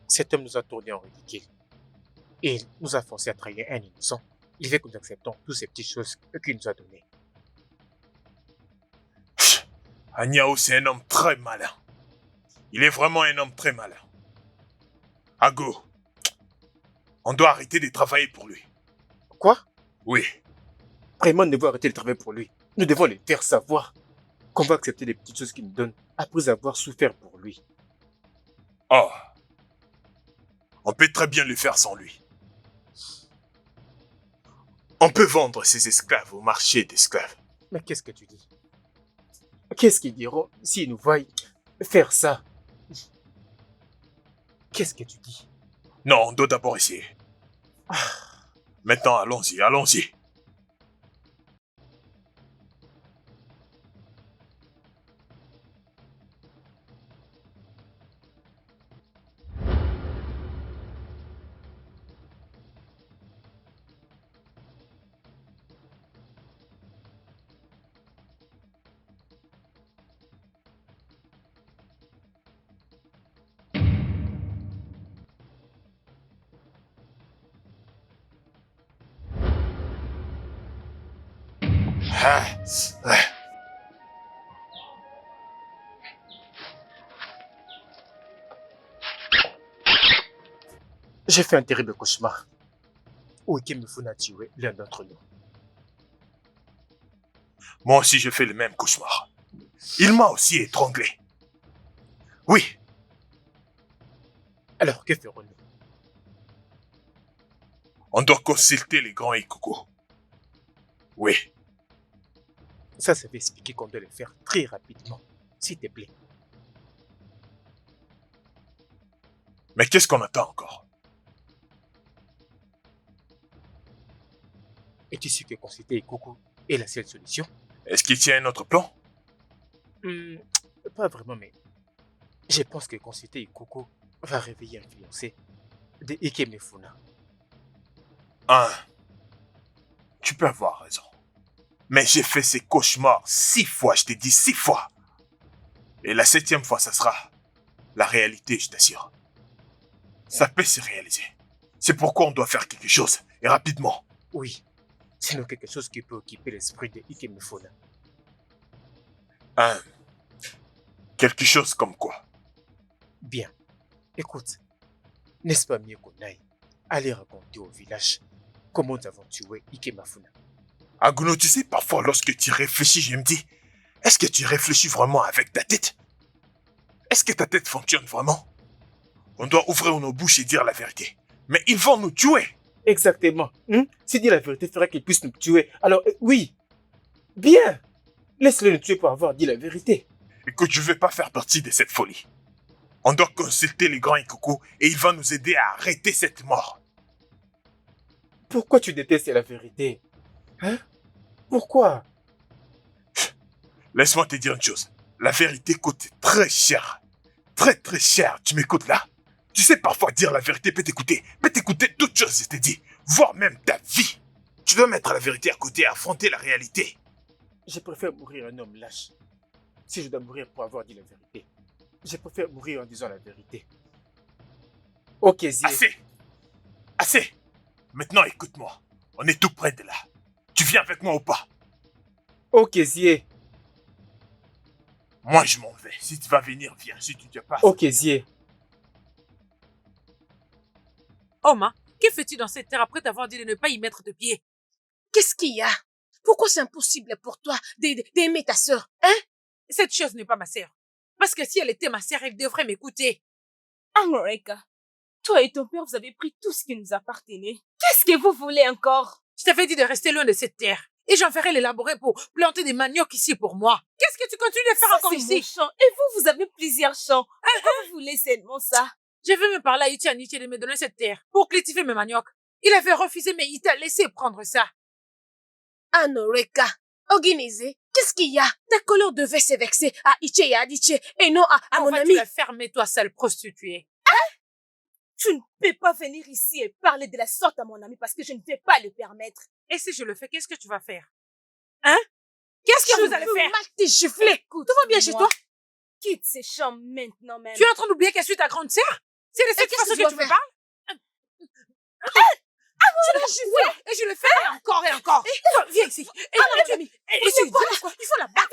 S6: Cet homme nous a tourné en ridicule. Et il nous a forcé à trahir un innocent. Il veut que nous acceptons toutes ces petites choses qu'il nous a données.
S2: Agnaou, c'est un homme très malin. Il est vraiment un homme très malin. Ago, on doit arrêter de travailler pour lui.
S6: Quoi?
S2: Oui.
S6: Vraiment, nous devons arrêter de travailler pour lui. Nous devons les faire savoir qu'on va accepter les petites choses qu'il nous donne après avoir souffert pour lui.
S2: Oh. On peut très bien le faire sans lui. On peut vendre ses esclaves au marché d'esclaves.
S6: Mais qu'est-ce que tu dis? Qu'est-ce qu'ils diront s'ils nous voient faire ça? Qu'est-ce que tu dis?
S2: Non, on doit d'abord essayer. Maintenant, allons-y, allons-y.
S6: J'ai fait un terrible cauchemar où Ikemefuna a tué l'un d'entre nous.
S2: Moi aussi, j'ai fait le même cauchemar. Il m'a aussi étranglé. Oui,
S6: Alors que ferons-nous?
S2: on doit consulter les grands Ikuko. Oui,
S6: Ça veut expliquer qu'on doit le faire très rapidement. S'il te plaît.
S2: mais qu'est-ce qu'on attend encore?
S6: Es-tu sûr que consulter Ikuko est la seule solution?
S2: Est-ce qu'il tient un autre plan?
S6: Pas vraiment, mais je pense que consulter Ikuko va réveiller un fiancé de Ikemefuna.
S2: Tu peux avoir raison. Mais j'ai fait ces cauchemars 6 fois, je t'ai dit 6 fois. Et la 7e fois, ça sera la réalité, je t'assure. Ça peut se réaliser. C'est pourquoi on doit faire quelque chose, et rapidement.
S6: Oui, sinon quelque chose qui peut occuper l'esprit de Ikemefuna.
S2: Quelque chose comme quoi?
S6: Bien, écoute, n'est-ce pas mieux qu'on aille aller raconter au village comment nous avons tué Ikemefuna?
S2: Aguno, tu sais, parfois lorsque tu réfléchis, je me dis, est-ce que tu réfléchis vraiment avec ta tête? Est-ce que ta tête fonctionne vraiment? On doit ouvrir nos bouches et dire la vérité. Mais ils vont nous tuer.
S6: Exactement. Si dire la vérité ferait qu'ils puissent nous tuer, alors oui, bien, laisse-les nous tuer pour avoir dit la vérité.
S2: Écoute, je ne vais pas faire partie de cette folie. On doit consulter les grands Ikuko et ils vont nous aider à arrêter cette mort.
S6: Pourquoi tu détestes la vérité? Hein? Pourquoi?
S2: Laisse-moi te dire une chose. La vérité coûte très cher. Très très cher. Tu m'écoutes là? Tu sais, parfois dire la vérité peut t'écouter toutes choses, je t'ai dit. Voire même ta vie. Tu dois mettre la vérité à côté et affronter la réalité.
S6: Je préfère mourir un homme lâche. Si je dois mourir pour avoir dit la vérité, je préfère mourir en disant la vérité. Ok, Zie.
S2: Assez. Assez. Maintenant, écoute-moi. On est tout près de là. Tu viens avec moi ou pas?
S6: Ok, Zie.
S2: Moi, je m'en vais. Si tu vas venir, viens. Si tu ne viens pas...
S6: Ok, Zie.
S5: Oma, que fais-tu dans cette terre après t'avoir dit de ne pas y mettre de pied?
S3: Qu'est-ce qu'il y a? Pourquoi c'est impossible pour toi d'aimer ta sœur, hein?
S5: Cette chose n'est pas ma sœur. Parce que si elle était ma sœur, elle devrait m'écouter.
S8: Amoreka, toi et ton père, vous avez pris tout ce qui nous appartenait. Qu'est-ce que vous voulez encore?
S5: Je t'avais dit de rester loin de cette terre. Et j'en ferai l'élaborer pour planter des maniocs ici pour moi. Qu'est-ce que tu continues de faire
S8: Ça,
S5: encore
S8: c'est
S5: ici?
S8: mon champ. Et vous, vous avez plusieurs champs. Pourquoi vous voulez seulement ça?
S5: Je vais me parler à Iti Anichi de me donner cette terre pour cultiver mes maniocs. Il avait refusé, mais il t'a laissé prendre ça.
S3: Anoreka, Oginize, qu'est-ce qu'il y a? Ta colère devait se vexer à Iche et à Adiche et non à mon ami.
S5: Tu la fermer, toi, sale prostituée.
S8: Tu ne peux pas venir ici et parler de la sorte à mon ami parce que je ne vais pas le permettre.
S5: Et si je le fais, qu'est-ce que tu vas faire? Hein? Qu'est-ce que vous allez faire?
S3: Mal te gifler.
S8: Écoute,
S3: Tout va bien chez toi?
S8: Quitte ces champs maintenant même.
S5: Tu es en train d'oublier qu'elle suit ta grande sœur? C'est de cette
S3: qu'est-ce
S5: façon
S3: que tu
S5: que tu
S3: vas
S5: me
S3: faire?
S5: parles? Tu l'as giflée et je le fais encore et encore. Toi, viens ici. Et mon ami. Et ici, il faut la battre.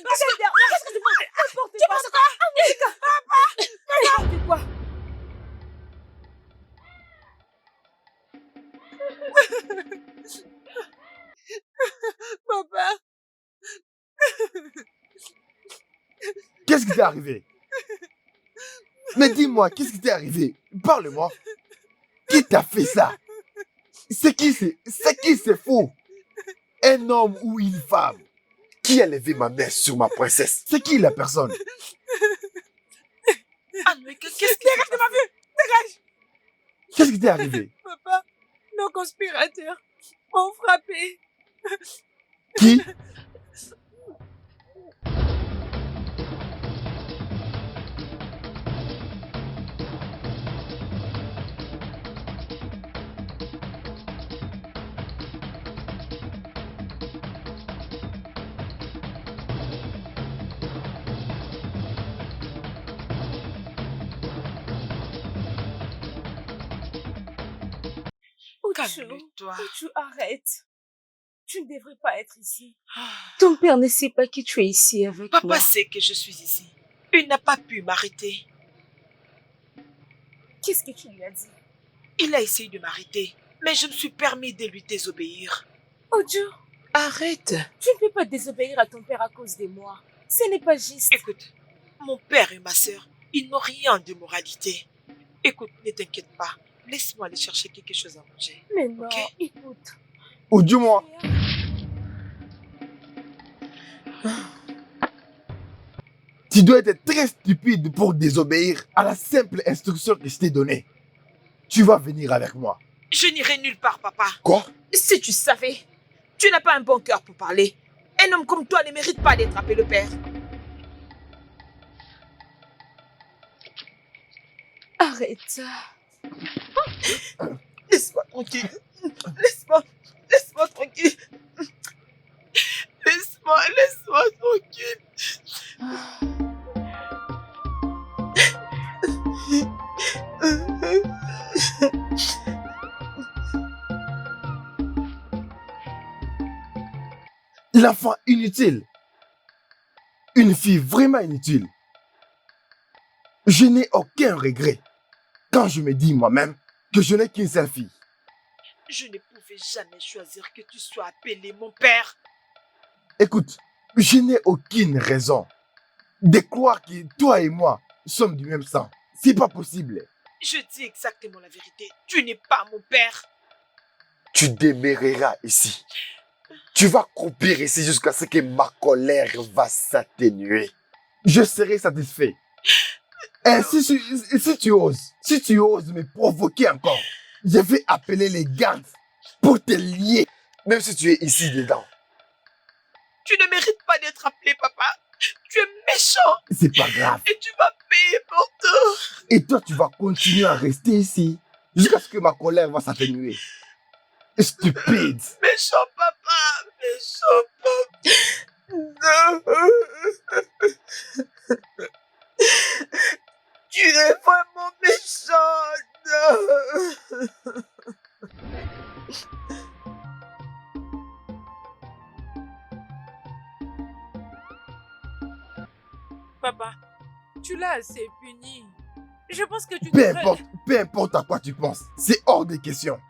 S8: Qu'est-ce que tu penses?
S5: Tu penses quoi?
S8: N'importe quoi.
S5: Papa.
S1: Qu'est-ce qui t'est arrivé? Mais dis-moi, qu'est-ce qui t'est arrivé? Parle-moi. Qui t'a fait ça? C'est qui c'est fou? Un homme ou une femme? Qui a levé ma main sur ma princesse? C'est qui la personne?
S5: Ah, mais qu'est-ce qui est de ma vue? Dégage!
S1: Qu'est-ce qui t'est arrivé?
S5: Papa, nos conspirateurs m'ont frappé.
S1: Qui?
S7: Calme-toi.
S8: Oju, arrête. Tu ne devrais pas être ici. Ton père ne sait pas que tu es ici avec moi.
S7: Papa sait que je suis ici. Il n'a pas pu m'arrêter.
S8: Qu'est-ce que tu lui as dit?
S7: Il a essayé de m'arrêter, mais je me suis permis de lui désobéir.
S8: Oju,
S7: Arrête.
S8: tu ne peux pas désobéir à ton père à cause de moi. Ce n'est pas juste.
S7: Écoute, mon père et ma sœur, ils n'ont rien de moralité. Écoute, ne t'inquiète pas. Laisse-moi aller chercher quelque chose à manger.
S8: Mais non,
S7: Ok.
S8: écoute.
S1: Ou du moins, tu dois être très stupide pour désobéir à la simple instruction que je t'ai donnée. Tu vas venir avec moi.
S7: Je n'irai nulle part, papa.
S1: Quoi?
S7: Si tu savais, tu n'as pas un bon cœur pour parler. Un homme comme toi ne mérite pas d'être appelé le père.
S8: Arrête ça.
S7: Laisse-moi tranquille. Laisse-moi tranquille. Laisse-moi tranquille.
S1: L'enfant inutile. Une fille vraiment inutile. Je n'ai aucun regret quand je me dis moi-même que je n'ai qu'une seule fille.
S7: Je ne pouvais jamais choisir que tu sois appelé mon père.
S1: Écoute, je n'ai aucune raison de croire que toi et moi sommes du même sang. C'est pas possible.
S7: Je dis exactement la vérité. Tu n'es pas mon père.
S1: Tu demeureras ici. Tu vas croupir ici jusqu'à ce que ma colère va s'atténuer. Je serai satisfait. Et si tu oses me provoquer encore, je vais appeler les gardes pour te lier, même si tu es ici dedans.
S7: Tu ne mérites pas d'être appelé papa. Tu es méchant.
S1: C'est pas grave.
S7: Et tu vas payer pour tout.
S1: Et toi, tu vas continuer à rester ici jusqu'à ce que ma colère va s'atténuer. Stupide.
S7: Méchant papa. Méchant papa. Non. Tu es vraiment méchant. Non.
S5: Papa, tu l'as assez puni. Je pense que tu
S1: Peu importe à quoi tu penses, c'est hors de question.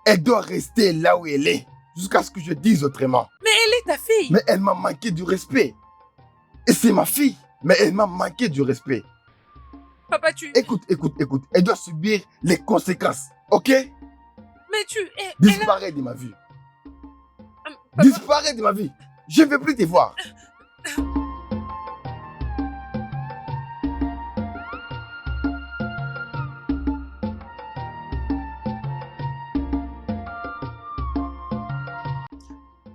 S1: Elle doit rester là où elle est, jusqu'à ce que je dise autrement.
S5: Mais elle est ta fille.
S1: Mais elle m'a manqué du respect. Et c'est ma fille, mais elle m'a manqué du respect.
S5: Papa, tu...
S1: Écoute, elle doit subir les conséquences, ok?
S5: Mais tu...
S1: Disparais de ma vie.
S5: Papa...
S1: Disparais de ma vie. Je ne veux plus te voir.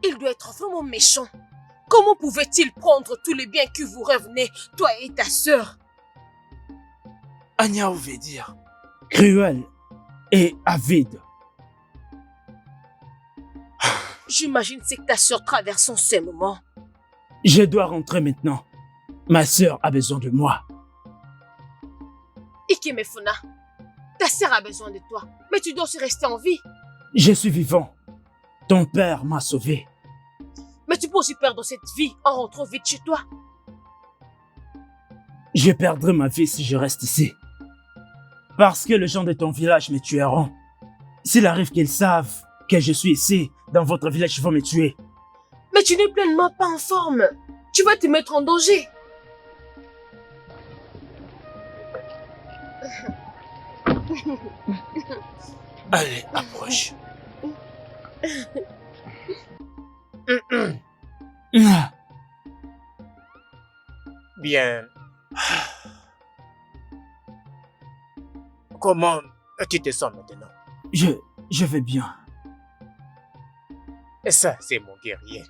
S3: Il doit être vraiment méchant. Comment pouvait-il prendre tous les biens que vous revenez, toi et ta sœur?
S4: Anya veut dire cruel et avide.
S3: J'imagine c'est que ta sœur traverse en ces moments.
S4: Je dois rentrer maintenant. Ma sœur a besoin de moi.
S3: Ikemefuna, ta sœur a besoin de toi, mais tu dois aussi rester en vie.
S4: Je suis vivant. Ton père m'a sauvé.
S3: Mais tu peux aussi perdre cette vie en rentrant vite chez toi.
S4: Je perdrai ma vie si je reste ici. Parce que les gens de ton village me tueront. S'il arrive qu'ils savent que je suis ici, dans votre village, ils vont me tuer.
S3: Mais tu n'es pleinement pas en forme. Tu vas te mettre en danger.
S6: Allez, approche. Bien. Comment tu te sens maintenant?
S4: Je vais bien.
S6: Et ça, c'est mon guerrier.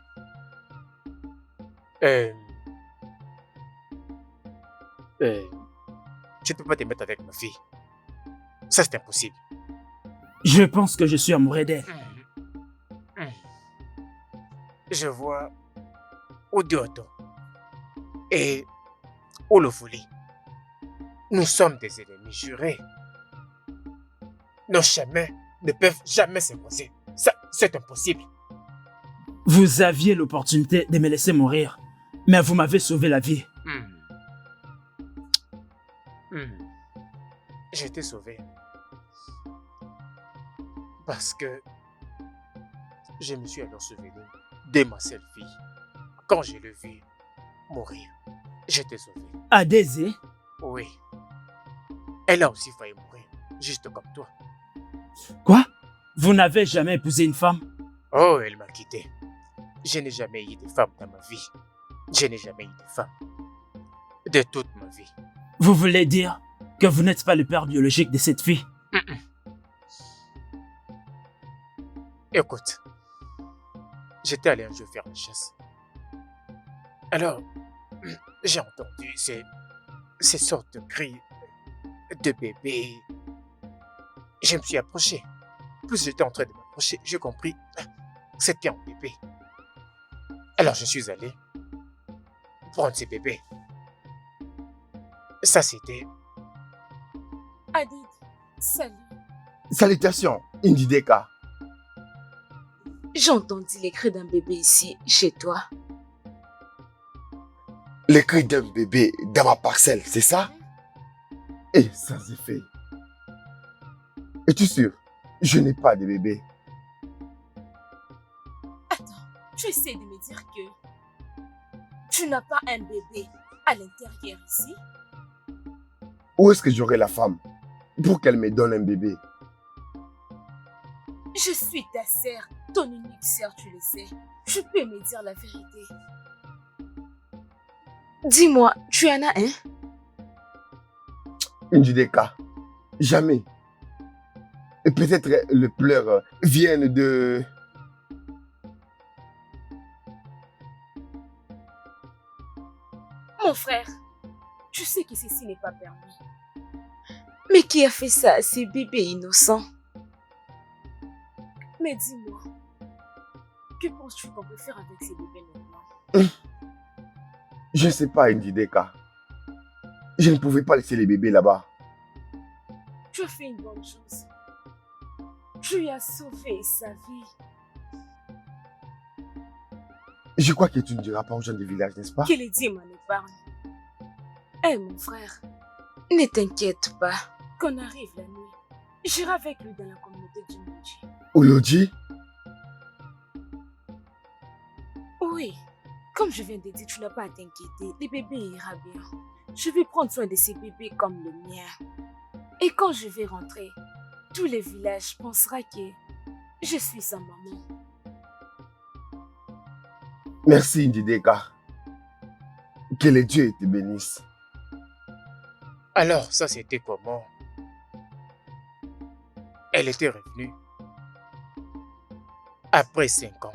S6: Tu ne peux pas te mettre avec ma fille. Ça, c'est impossible.
S4: Je pense que je suis amoureux d'elle.
S6: Je vois Odioto et Olofuli. Nous sommes des ennemis jurés. Nos chemins ne peuvent jamais se croiser. Ça, c'est impossible.
S4: Vous aviez l'opportunité de me laisser mourir, mais vous m'avez sauvé la vie.
S6: J'ai été sauvé. Parce que je me suis alors souvenu de ma seule fille. Quand je l'ai vue mourir, j'étais sauvé.
S4: Adézé?
S6: Oui. Elle a aussi failli mourir, juste comme toi.
S4: Quoi? Vous n'avez jamais épousé une femme?
S6: Oh, elle m'a quitté. Je n'ai jamais eu de femme dans ma vie. Je n'ai jamais eu de femme. De toute ma vie.
S4: Vous voulez dire que vous n'êtes pas le père biologique de cette fille?
S6: Écoute, j'étais allé un jour faire la chasse. Alors, j'ai entendu ces sortes de cris de bébé. Je me suis approché. Plus j'étais en train de m'approcher, j'ai compris que c'était un bébé. Alors je suis allé prendre ces bébés. Ça c'était...
S8: Adid, salut.
S1: Salutations, Indideka.
S8: J'ai entendu les cris d'un bébé ici, chez toi.
S1: Les cris d'un bébé dans ma parcelle, c'est ça? Et ça c'est fait. Es-tu sûr? Je n'ai pas de bébé.
S8: Attends, tu essaies de me dire que tu n'as pas un bébé à l'intérieur ici?
S1: Où est-ce que j'aurai la femme pour qu'elle me donne un bébé?
S8: Je suis ta sœur, ton unique sœur, tu le sais. Tu peux me dire la vérité. Dis-moi, tu en as un?
S1: Indideka, jamais. Et peut-être le pleurs viennent de...
S8: Mon frère, tu sais que ceci n'est pas permis. Mais qui a fait ça à ces bébés innocents? Mais dis-moi, que penses-tu qu'on peut faire avec ces bébés maintenant?
S1: Je ne sais pas, Indideka. Je ne pouvais pas laisser les bébés là-bas.
S8: Tu as fait une bonne chose. Tu lui as sauvé sa vie.
S1: Je crois que tu ne diras pas aux gens du village, n'est-ce pas?
S8: Que les dieux m'en épargnent. Eh mon frère, ne t'inquiète pas. Qu'on arrive la nuit, j'irai avec lui dans la communauté du Moji.
S1: Oloji?
S8: Oui, comme je viens de dire, tu n'as pas à t'inquiéter. Le bébé ira bien. Je vais prendre soin de ces bébés comme le mien. Et quand je vais rentrer, tout le village pensera que je suis sa maman.
S1: Merci, Indideka. Que les dieux te bénissent.
S6: Alors, ça c'était comment? Elle était revenue après 5 ans.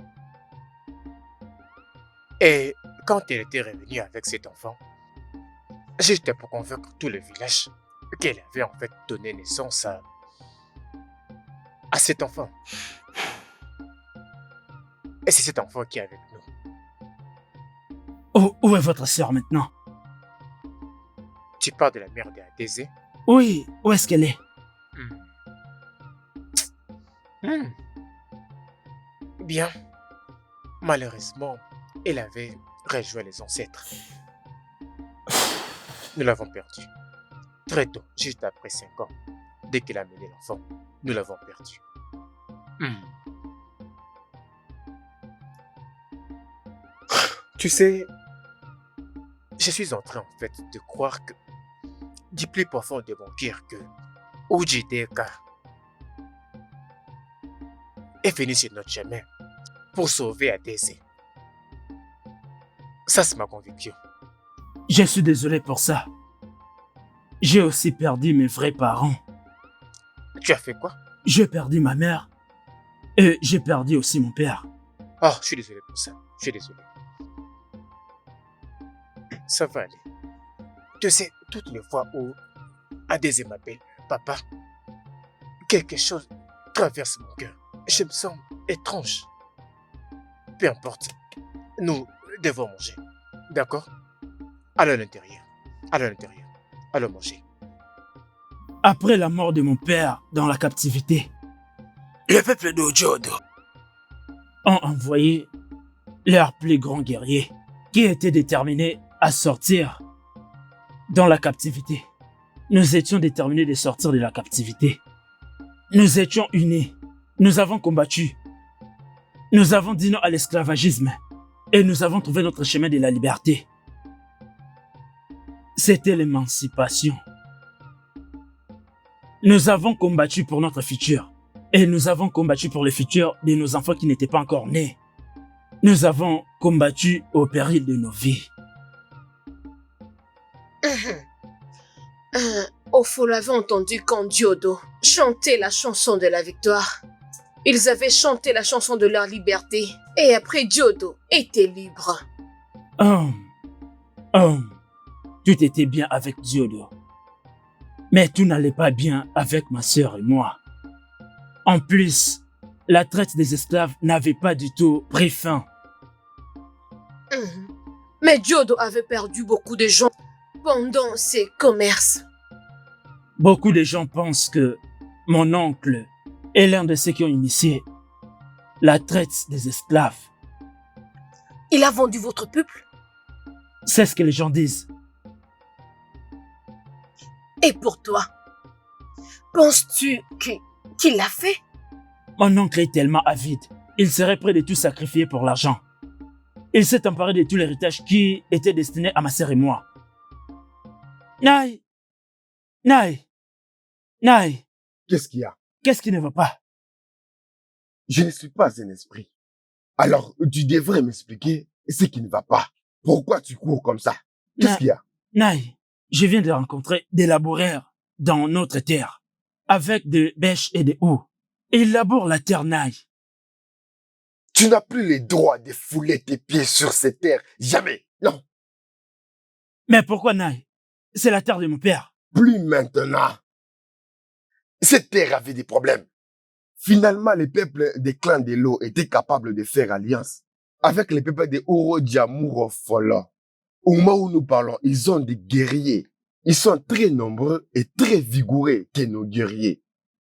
S6: Et quand elle était revenue avec cet enfant, j'étais pour convaincre tout le village qu'elle avait en fait donné naissance à cet enfant. Et c'est cet enfant qui est avec nous.
S4: Où est votre sœur maintenant?
S6: Tu parles de la mère d'Adézé?
S4: Oui, où est-ce qu'elle est?
S6: Bien. Malheureusement, elle avait rejoint les ancêtres. Nous l'avons perdue. Très tôt, juste après 5 ans. Dès qu'elle a mené l'enfant, nous l'avons perdue. Tu sais, je suis en train en fait de croire que du plus profond de mon cœur que Ujideka est venu sur notre chemin pour sauver Adézé. Ça, c'est ma conviction.
S4: Je suis désolé pour ça. J'ai aussi perdu mes vrais parents.
S6: Tu as fait quoi?
S4: J'ai perdu ma mère et j'ai perdu aussi mon père.
S6: Oh, je suis désolé pour ça. Je suis désolé. Ça va aller. Tu sais, toutes les fois où Adézé m'appelle papa, quelque chose traverse mon cœur. Je me sens étrange. Peu importe, nous devons manger. D'accord? Allons à l'intérieur. Allons à l'intérieur. Allons manger.
S4: Après la mort de mon père dans la captivité, Le peuple d'Ojodo ont envoyé leur plus grand guerrier qui était déterminé à sortir dans la captivité. Nous étions déterminés de sortir de la captivité. Nous étions unis. Nous avons combattu. Nous avons dit non à l'esclavagisme. Et nous avons trouvé notre chemin de la liberté. C'était l'émancipation. Nous avons combattu pour notre futur. Et nous avons combattu pour le futur de nos enfants qui n'étaient pas encore nés. Nous avons combattu au péril de nos vies.
S3: Ofo l'avait entendu quand Diodo chantait la chanson de la victoire. Ils avaient chanté la chanson de leur liberté. Et après, Diodo était libre.
S4: Tout était bien avec Diodo. Mais tout n'allait pas bien avec ma sœur et moi. En plus, la traite des esclaves n'avait pas du tout pris fin.
S3: Mais Diodo avait perdu beaucoup de gens pendant ses commerces.
S4: Beaucoup de gens pensent que mon oncle est l'un de ceux qui ont initié la traite des esclaves.
S3: Il a vendu votre peuple?
S4: C'est ce que les gens disent.
S3: Et pour toi, penses-tu qu'il l'a fait?
S4: Mon oncle est tellement avide. Il serait prêt de tout sacrifier pour l'argent. Il s'est emparé de tout l'héritage qui était destiné à ma sœur et moi. Naï!
S1: Qu'est-ce qu'il y a?
S4: Qu'est-ce qui ne va pas?
S1: Je ne suis pas un esprit. Alors, tu devrais m'expliquer ce qui ne va pas. Pourquoi tu cours comme ça? Qu'est-ce qu'il y a?
S4: Naï, je viens de rencontrer des laboureurs dans notre terre, avec des bêches et des houes. Ils labourent la terre, Naï.
S1: Tu n'as plus le droit de fouler tes pieds sur cette terre. Jamais. Non.
S4: Mais pourquoi, Naï? C'est la terre de mon père.
S1: Plus maintenant. Cette terre avait des problèmes. Finalement, les peuples des clans de l'eau étaient capables de faire alliance avec les peuples de Urodjamuro Folo. Au moment où nous parlons, ils ont des guerriers. Ils sont très nombreux et très vigoureux que nos guerriers.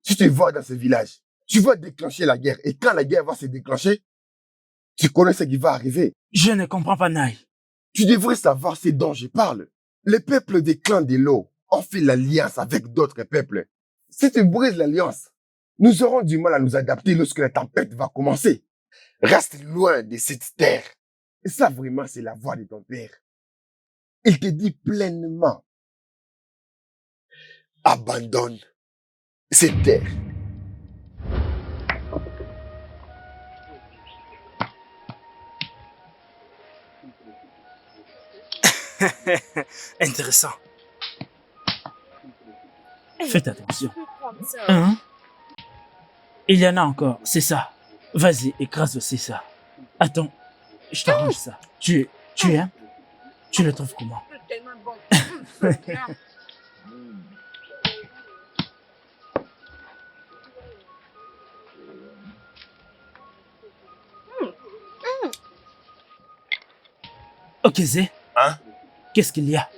S1: Si tu vas dans ce village, tu vas déclencher la guerre. Et quand la guerre va se déclencher, tu connais ce qui va arriver.
S4: Je ne comprends pas, Naï.
S1: Tu devrais savoir ce dont je parle. Les peuples des clans de l'eau ont fait l'alliance avec d'autres peuples. Si tu brises l'alliance, nous aurons du mal à nous adapter lorsque la tempête va commencer. Reste loin de cette terre. Et ça, vraiment, c'est la voix de ton père. Il te dit pleinement, abandonne cette terre.
S4: Intéressant. Faites attention.
S8: Je peux prendre ça.
S4: Hein? Il y en a encore, c'est ça. Vas-y, écrase aussi ça. Attends, je t'arrange ça. Tu aimes? Tu le trouves comment?
S3: C'est tellement bon.
S4: Ok, Zé.
S2: Hein?
S4: Qu'est-ce qu'il y a?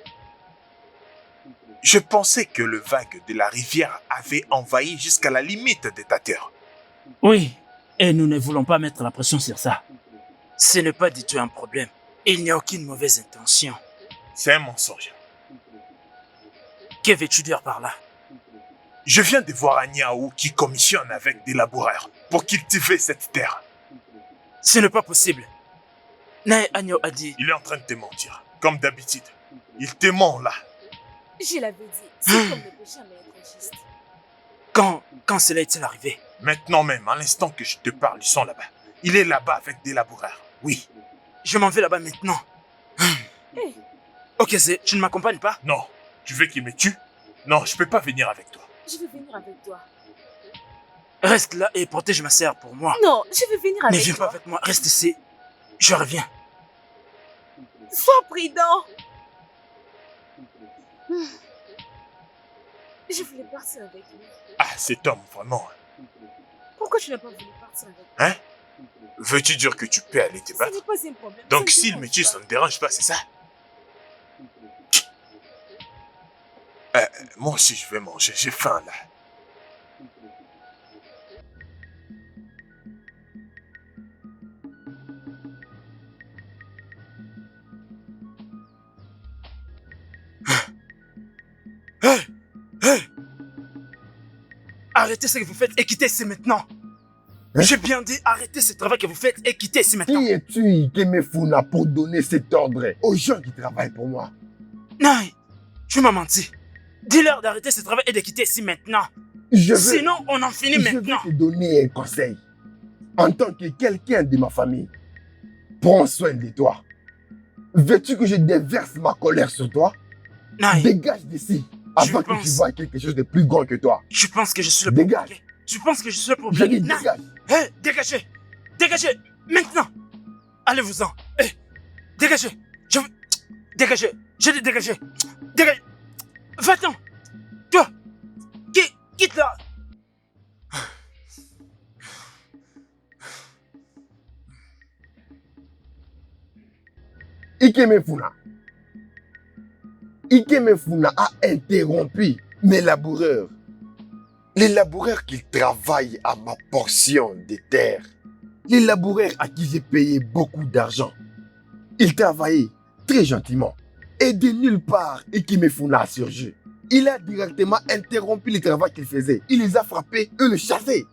S2: Je pensais que le vague de la rivière avait envahi jusqu'à la limite de ta terre.
S4: Oui, et nous ne voulons pas mettre la pression sur ça. Ce n'est pas du tout un problème. Il n'y a aucune mauvaise intention.
S2: C'est un mensonge.
S4: Que veux-tu dire par là?
S2: Je viens de voir Agnaou qui commissionne avec des laboureurs pour cultiver cette terre.
S4: Ce n'est pas possible. Nae Agno a dit...
S2: Il est en train de te mentir, comme d'habitude. Il te ment là.
S8: Je l'avais dit, c'est comme le péché à être juste.
S4: Quand cela est-il arrivé?
S2: Maintenant même, à l'instant que je te parle, ils sont là-bas. Il est là-bas avec des laboureurs. Oui.
S4: Je m'en vais là-bas maintenant.
S8: Hey.
S4: Ok, Zé, tu ne m'accompagnes pas?
S2: Non. Tu veux qu'il me tue? Non, je peux pas venir avec toi.
S8: Je vais venir avec toi.
S4: Reste là et protège ma sœur pour moi.
S8: Non, je vais venir avec
S4: Ne viens
S8: toi.
S4: pas avec moi, reste ici. Je reviens.
S8: Sois prudent. Je voulais partir avec lui.
S2: Ah, cet homme, vraiment.
S8: Pourquoi tu n'as pas voulu partir avec lui?
S2: Hein? Veux-tu dire que tu peux aller te
S8: Ce
S2: battre?
S8: n'est pas un problème.
S2: Donc
S8: Ça ne
S2: s'il me
S8: dérange
S2: tue,
S8: pas.
S2: ça ne dérange pas, c'est ça? Moi aussi, je vais manger. J'ai faim, là.
S4: arrêtez ce que vous faites et quittez ici maintenant.
S1: Hein?
S4: J'ai bien dit, arrêtez ce travail que vous faites et quittez ici maintenant.
S1: Qui es-tu, Ikemefuna, pour donner cet ordre aux gens qui travaillent pour moi?
S4: Non, tu m'as menti. Dis-leur d'arrêter ce travail et de quitter ici maintenant.
S1: Je veux,
S4: Sinon, on en finit maintenant.
S1: je vais te donner un conseil. En tant que quelqu'un de ma famille, prends soin de toi. Veux-tu que je déverse ma colère sur toi?
S4: Non,
S1: Dégage d'ici avant que tu
S4: pense-
S1: vois quelque chose de plus grand que toi.
S4: tu penses que je suis le
S1: Dégage.
S4: problème. Tu penses que je suis le
S1: Je
S4: problème.
S1: dis
S4: Non.
S1: dégage.
S4: Hé, dégagez. Dégagez. Maintenant. Allez-vous-en. Hé, dégagez. Je veux... Dégagez. Je dis dégagez. Dégagez. Va-t'en. Toi. Quitte là.
S1: Ikemefuna. Ikemefuna a interrompu mes laboureurs. Les laboureurs qui travaillent à ma portion de terre. Les laboureurs à qui j'ai payé beaucoup d'argent. Ils travaillaient très gentiment. Et de nulle part, Ikemefuna a surgi. Il a directement interrompu le travail qu'ils faisaient. Il les a frappés et les chassés.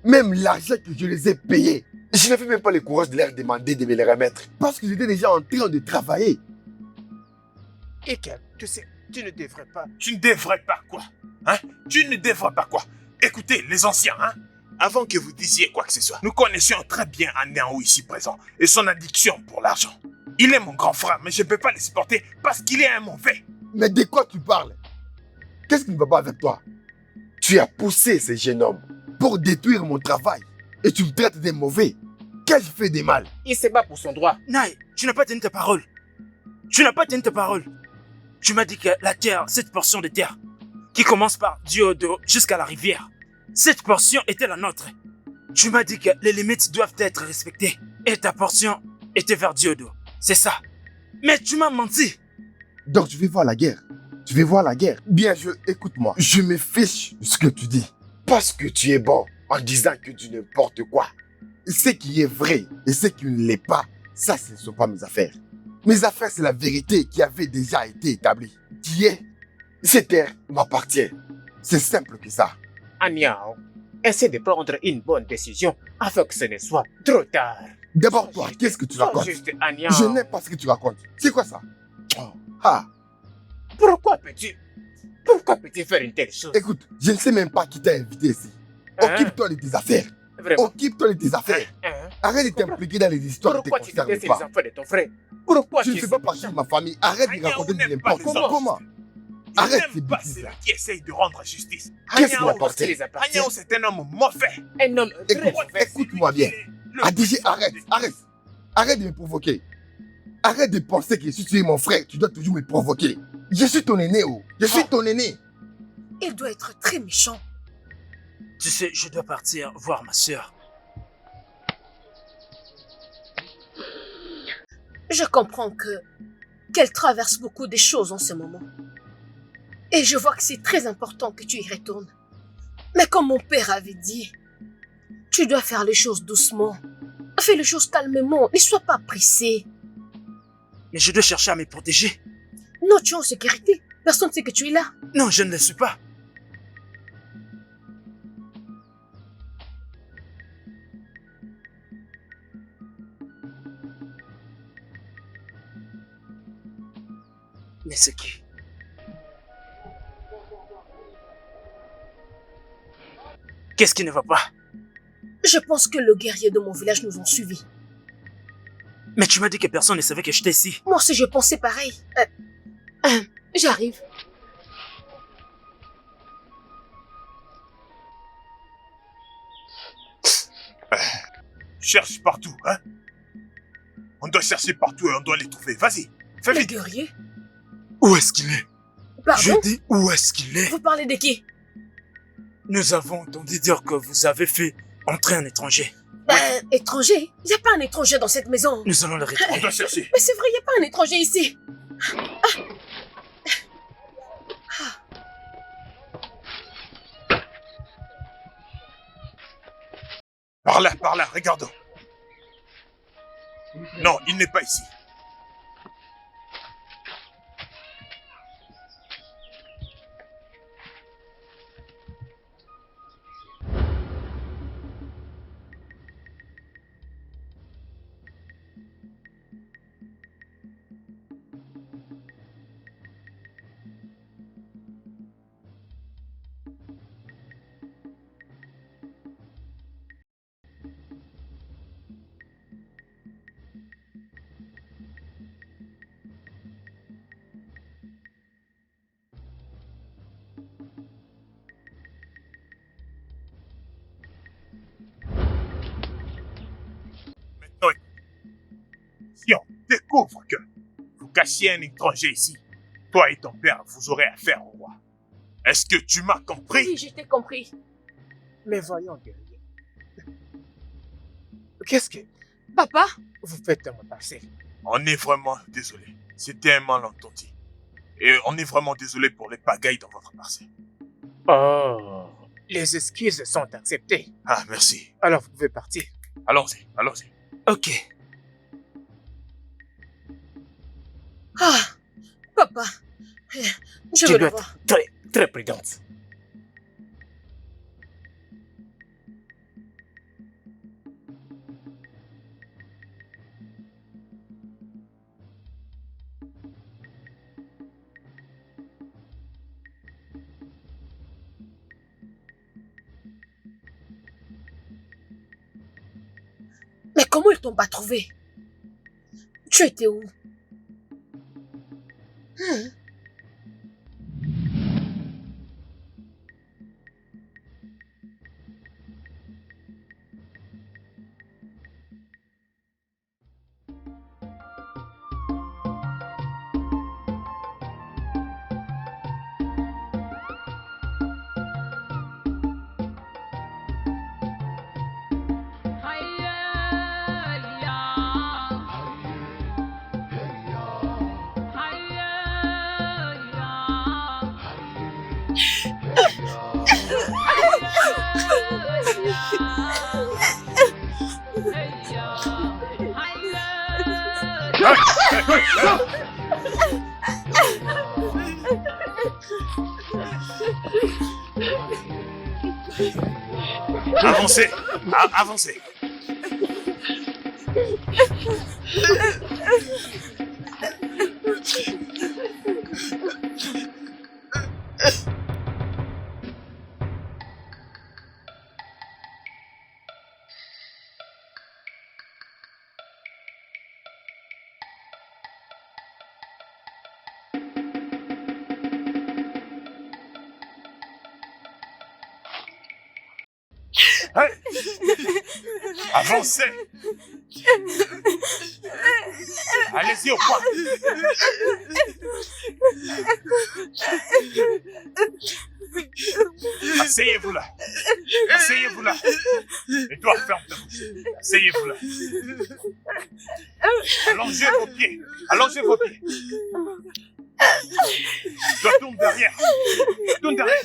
S1: Même l'argent que je les ai payés, je n'avais même pas le courage de leur demander de me les remettre. Parce qu'ils étaient déjà en train de travailler.
S6: Ikem, tu sais, tu ne devrais pas.
S2: Tu ne devrais pas quoi? Hein? Tu ne devrais pas quoi? Écoutez, les anciens, hein? Avant que vous disiez quoi que ce soit, nous connaissions très bien Anéao ici présent et son addiction pour l'argent. Il est mon grand frère, mais je ne peux pas le supporter parce qu'il est un mauvais.
S1: Mais de quoi tu parles? Qu'est-ce qui ne va pas avec toi? Tu as poussé ce jeune homme pour détruire mon travail et tu me traites de mauvais. Qu'ai-je fait de mal?
S6: Il se bat pour son droit.
S4: Naï, tu n'as pas tenu ta parole. Tu n'as pas tenu ta parole. Tu m'as dit que la terre, cette portion de terre, qui commence par Diodo jusqu'à la rivière, cette portion était la nôtre. Tu m'as dit que les limites doivent être respectées. Et ta portion était vers Diodo. C'est ça. Mais tu m'as menti.
S1: Donc tu veux voir la guerre? Tu veux voir la guerre? Bien, écoute-moi. Je me fiche de ce que tu dis. Parce que tu es bon en disant que tu n'importe quoi. Ce qui est vrai et ce qui ne l'est pas, ça, ce ne sont pas mes affaires. Mes affaires, c'est la vérité qui avait déjà été établie. Qui est, cette terre m'appartient. C'est simple que ça.
S6: Aniao, essaie de prendre une bonne décision afin que ce ne soit trop tard.
S1: D'abord, toi, qu'est-ce que tu
S6: Sois
S1: racontes?
S6: juste, Aniao.
S1: Je n'aime pas ce que tu racontes. C'est quoi ça? Oh. Ah,
S6: Pourquoi peux-tu faire une telle chose?
S1: écoute, je ne sais même pas qui t'a invité ici.
S6: Hein?
S1: Occupe-toi de tes affaires.
S6: Vraiment?
S1: Occupe-toi de tes affaires.
S6: Hein?
S1: Arrête de t'impliquer dans les histoires qui ne
S6: Pourquoi
S1: te
S6: tu
S1: concernent
S6: détestes les
S1: pas.
S6: enfants de ton frère? Pourquoi
S1: Tu ne
S6: tu
S1: fais pas partie de ma famille. Arrête de
S2: Agnao
S1: raconter du
S2: n'aime pas
S1: n'importe
S2: les
S1: quoi.
S2: enfants.
S1: Comment?
S2: Je
S1: Arrête
S2: n'aime
S1: ces
S2: pas
S1: bêtises
S2: celui
S1: là.
S2: qui essaye de rendre justice.
S1: Qu'est-ce qu'il
S2: Agnao,
S1: apporte?
S6: les appartient.
S2: Agnao, c'est un homme mauvais.
S6: Un homme
S1: Écoute,
S6: très mauvais.
S1: écoute-moi bien. Adigé, arrête. Arrête de me provoquer. Arrête de penser que si tu es mon frère, tu dois toujours me provoquer. Je suis ton aîné, oh. Je suis ton aîné.
S3: Il doit être très méchant.
S4: Tu sais, je dois partir voir ma sœur.
S3: Je comprends qu'elle traverse beaucoup de choses en ce moment. Et je vois que c'est très important que tu y retournes. Mais comme mon père avait dit, tu dois faire les choses doucement. Fais les choses calmement. Ne sois pas pressé.
S4: Mais je dois chercher à me protéger.
S3: Non, tu es en sécurité. Personne ne sait que tu es là.
S4: Non, je ne le suis pas. Mais c'est qui? Qu'est-ce qui ne va pas?
S3: Je pense que le guerrier de mon village nous ont suivis.
S4: Mais tu m'as dit que personne ne savait que j'étais ici.
S3: Moi aussi, je pensais pareil. J'arrive.
S2: Cherche partout, hein? On doit chercher partout et on doit les trouver. Vas-y, fais
S3: Le
S2: vite.
S3: guerrier?
S4: Où est-ce qu'il est?
S3: Pardon?
S4: Je dis où est-ce qu'il est?
S3: Vous parlez de qui?
S4: Nous avons entendu dire que vous avez fait entrer un étranger.
S3: Étranger? Il n'y a pas un étranger dans cette maison.
S4: Nous allons le
S2: On
S4: retrouver.
S2: doit chercher.
S3: Mais c'est vrai, il n'y a pas un étranger ici.
S2: Par là, regardons. Non, il n'est pas ici. découvre que vous cachiez un étranger ici. Toi et ton père, vous aurez affaire au roi. Est-ce que tu m'as compris?
S3: Oui, je t'ai compris.
S6: Mais voyons, guerrier. Qu'est-ce que
S3: Papa,
S6: vous faites à me passer?
S2: On est vraiment désolé. C'était un malentendu. Et on est vraiment désolé pour les pagailles dans votre parcelle.
S6: Oh, les excuses sont acceptées.
S2: Ah, merci.
S6: Alors vous pouvez partir.
S2: Allons-y, allons-y.
S6: Ok.
S3: ah, papa, je
S6: Tu
S3: veux
S6: dois
S3: le voir.
S6: être très, très prudente.
S3: Mais comment ils t'ont pas trouvé? Tu étais où?
S2: Avancez, avancez. Hein? Avancez. Allez-y au point. Asseyez-vous là. Asseyez-vous là. Et toi, ferme ta bouche. Asseyez-vous là. Allongez vos pieds. Allongez vos pieds. Toi, tourne derrière. Tourne derrière.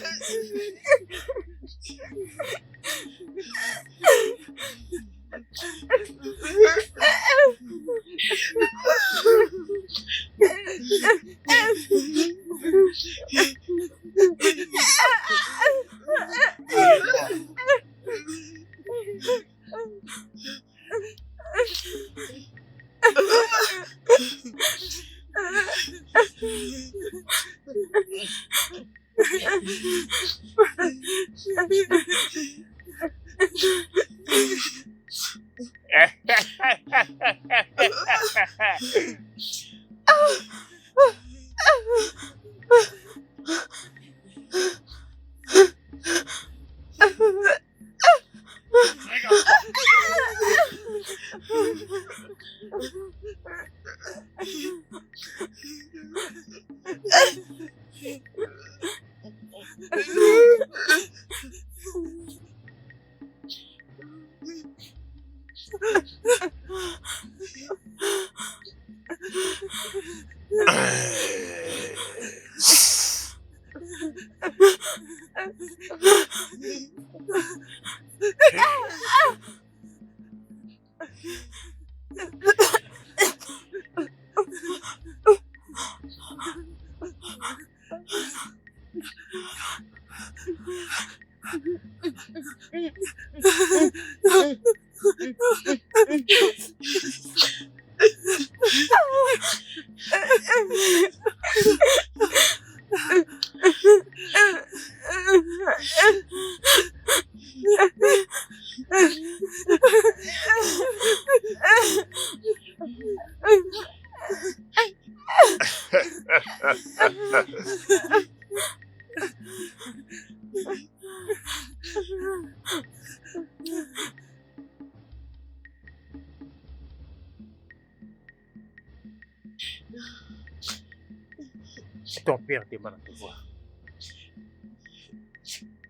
S6: Ton père demande à te voir.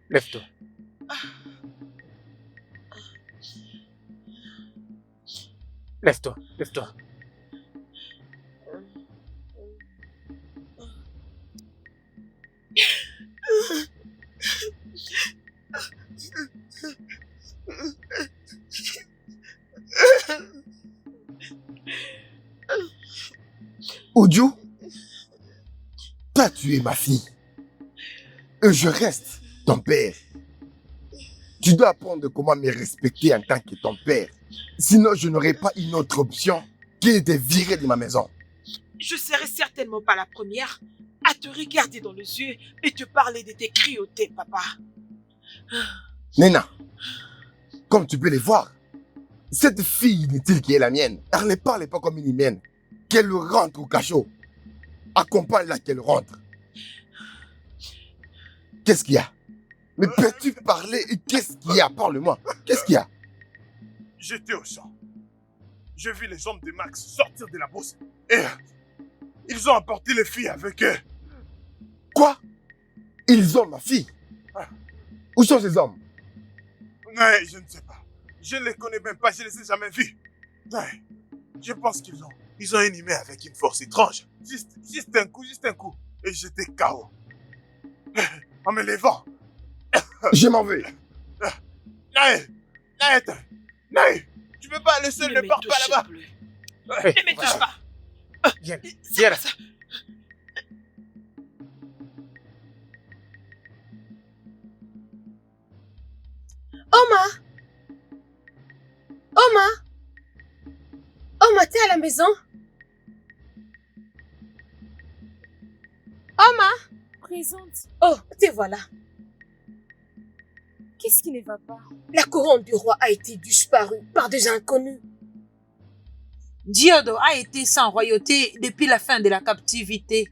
S6: Lève-toi. Lève-toi, lève-toi.
S1: Oudjou, toi tu es ma fille. Et je reste ton père. Tu dois apprendre comment me respecter en tant que ton père. Sinon, je n'aurai pas une autre option que de te virer de ma maison.
S7: Je serai certainement pas la première à te regarder dans les yeux et te parler de tes cruautés, papa.
S1: Nena, comme tu peux le voir, cette fille inutile qui est la mienne, elle ne parle pas comme une mienne. Qu'elle rentre au cachot. Accompagne-la qu'elle rentre. Qu'est-ce qu'il y a? Mais peux-tu parler? Qu'est-ce qu'il y a? Parle-moi. Qu'est-ce qu'il y a?
S2: J'étais au champ. J'ai vu les hommes de Max sortir de la bourse. Et ils ont emporté les filles avec eux.
S1: Quoi? Ils ont ma fille? Où sont ces hommes?
S2: Non, je ne sais pas. Je ne les connais même pas, je ne les ai jamais vus. Non, je pense qu'ils ont animé avec une force étrange. Juste un coup. Et j'étais KO. En me levant.
S1: Je m'en vais.
S2: Naï, tu peux pas laisser, ne pars pas là-bas.
S7: Ne me touche pas.
S6: Viens, viens là.
S3: Oma, t'es à la maison? Oma!
S8: Présente.
S3: Oh, te voilà.
S8: Qu'est-ce qui ne va pas?
S3: La couronne du roi a été disparue par des inconnus.
S5: Diodo a été sans royauté depuis la fin de la captivité.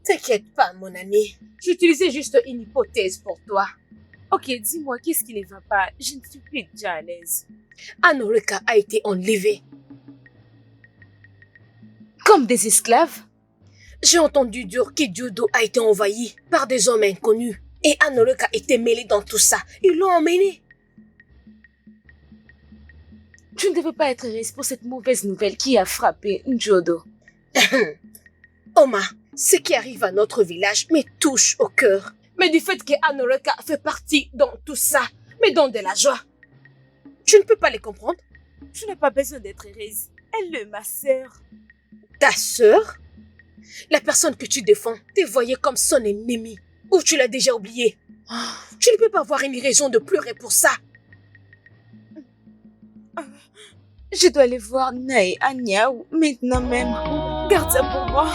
S3: T'inquiète pas, mon ami. J'utilisais juste une hypothèse pour toi.
S8: Ok, dis-moi, qu'est-ce qui ne va pas? Je ne suis plus déjà à l'aise.
S3: Anoreka a été enlevée.
S8: Comme des esclaves?
S3: J'ai entendu dire que Diodo a été envahi par des hommes inconnus. Et Anoreka était mêlé dans tout ça. Ils l'ont emmené.
S8: Tu ne devais pas être heureuse pour cette mauvaise nouvelle qui a frappé Ndjodo.
S3: Oma, ce qui arrive à notre village me touche au cœur. Mais du fait que Anoreka fait partie dans tout ça, me donne de la joie. Tu ne peux pas les comprendre?
S8: Tu n'as pas besoin d'être heureuse. Elle est ma sœur.
S3: Ta sœur? La personne que tu défends te voyait comme son ennemi. Ou tu l'as déjà oublié? Tu ne peux pas avoir une raison de pleurer pour ça.
S8: Je dois aller voir Nae à Niao maintenant même. Garde ça pour moi.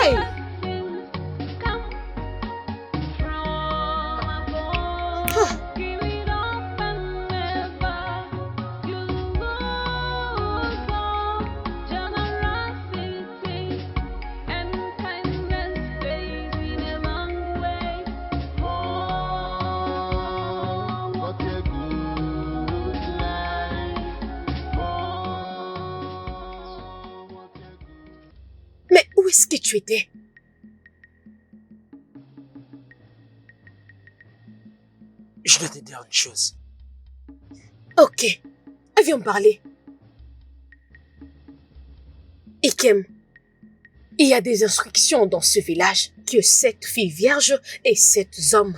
S3: Hey. Mais où est-ce que tu étais?
S4: Je dois te dire une chose.
S3: Ok, viens me parler. Ikem, il y a des instructions dans ce village que 7 filles vierges et 7 hommes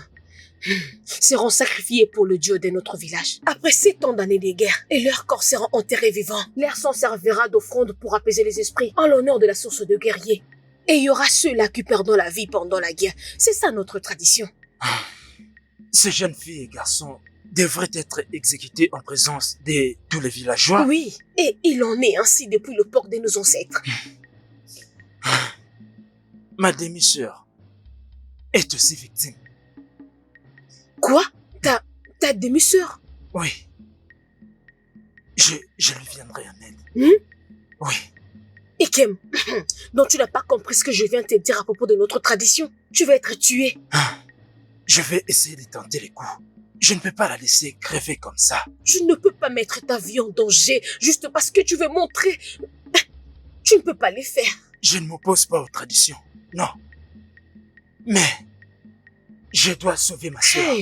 S3: seront sacrifiés pour le dieu de notre village. Après 7 ans d'années de guerre, et leurs corps seront enterrés vivants. Leur sang servira d'offrande pour apaiser les esprits en l'honneur de la source de guerriers. Et il y aura ceux-là qui perdront la vie pendant la guerre. C'est ça notre tradition.
S4: Ces jeunes filles et garçons devraient être exécutés en présence de tous les villageois.
S3: Oui, et il en est ainsi depuis l'époque de nos ancêtres.
S4: Ma demi-sœur est aussi victime.
S3: Quoi? Ta demi-sœur?
S4: Oui. Je lui viendrai en aide.
S3: Hmm?
S4: Oui.
S3: Ikem, donc tu n'as pas compris ce que je viens de te dire à propos de notre tradition. Tu vas être tué.
S4: Je vais essayer de tenter les coups. Je ne peux pas la laisser crever comme ça.
S3: Tu ne peux pas mettre ta vie en danger juste parce que tu veux montrer. Tu ne peux pas les faire.
S4: Je ne m'oppose pas aux traditions, non. Mais je dois sauver ma soeur.